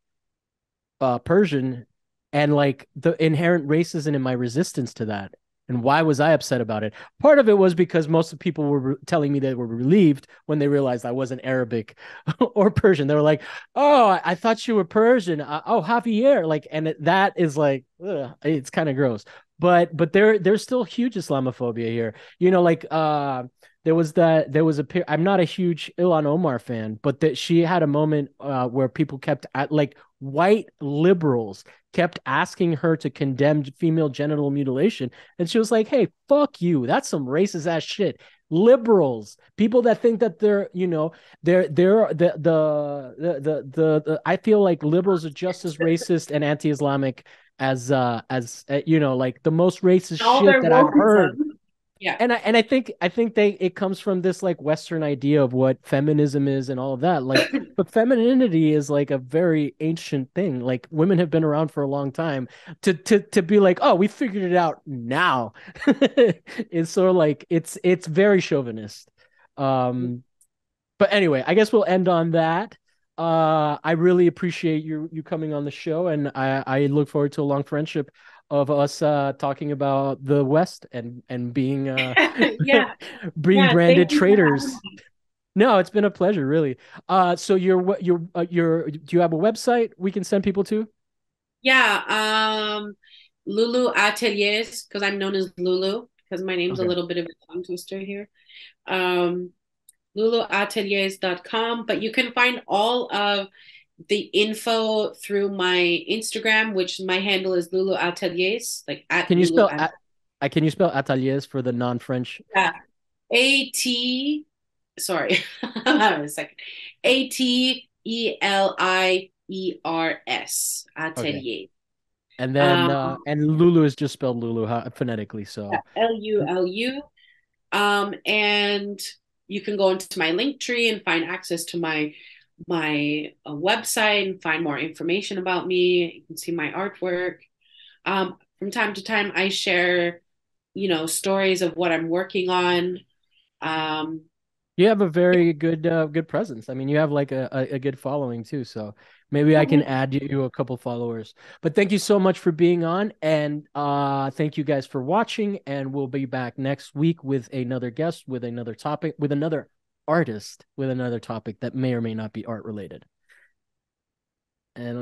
Persian and like the inherent racism in my resistance to that. And why was I upset about it? Part of it was because most of the people were telling me they were relieved when they realized I wasn't Arabic or Persian. They were like, "Oh, I thought you were Persian. Oh, Javier." Like, and that is like, ugh, it's kind of gross. But there's still huge Islamophobia here. Like there was I'm not a huge Ilhan Omar fan, but that she had a moment where people kept at like white liberals kept asking her to condemn female genital mutilation, and she was like, "Hey, fuck you. That's some racist ass shit." Liberals, people that think that they're I feel like liberals are just as racist and anti-Islamic as like the most racist All shit their that I've wokeism. heard. Yeah. And I think it comes from this like Western idea of what feminism is and all of that. Like, but femininity is like a very ancient thing. Like women have been around for a long time. To be like, oh, we figured it out now. It's sort of like it's very chauvinist. Um, but anyway, I guess we'll end on that. I really appreciate you coming on the show, and I look forward to a long friendship of us talking about the West and being Yeah. being Yeah. Thank branded you for having traitors. me. No, it's been a pleasure, really. So do you have a website we can send people to? Yeah. Lulu Ateliers, because I'm known as Lulu, because my name's a Okay. little bit of a tongue twister here. Um, luluateliers.com, but you can find all of the info through my Instagram, which my handle is Lulu Ateliers, like at Can you Lulu. spell can you spell ateliers for the non-French? Yeah. AT, sorry, a second. Ateliers, Okay. Atelier. And then Um, and Lulu is just spelled Lulu phonetically. yeah, So Lulu. And you can go into my link tree and find access to my website and find more information about me. You can see my artwork. From time to time, I share, stories of what I'm working on. Um, you have a very good presence. I mean, you have like a good following too. So maybe I can add you a couple followers. But thank you so much for being on, and thank you guys for watching. And we'll be back next week with another guest, with another topic, with another artist, with another topic that may or may not be art related. And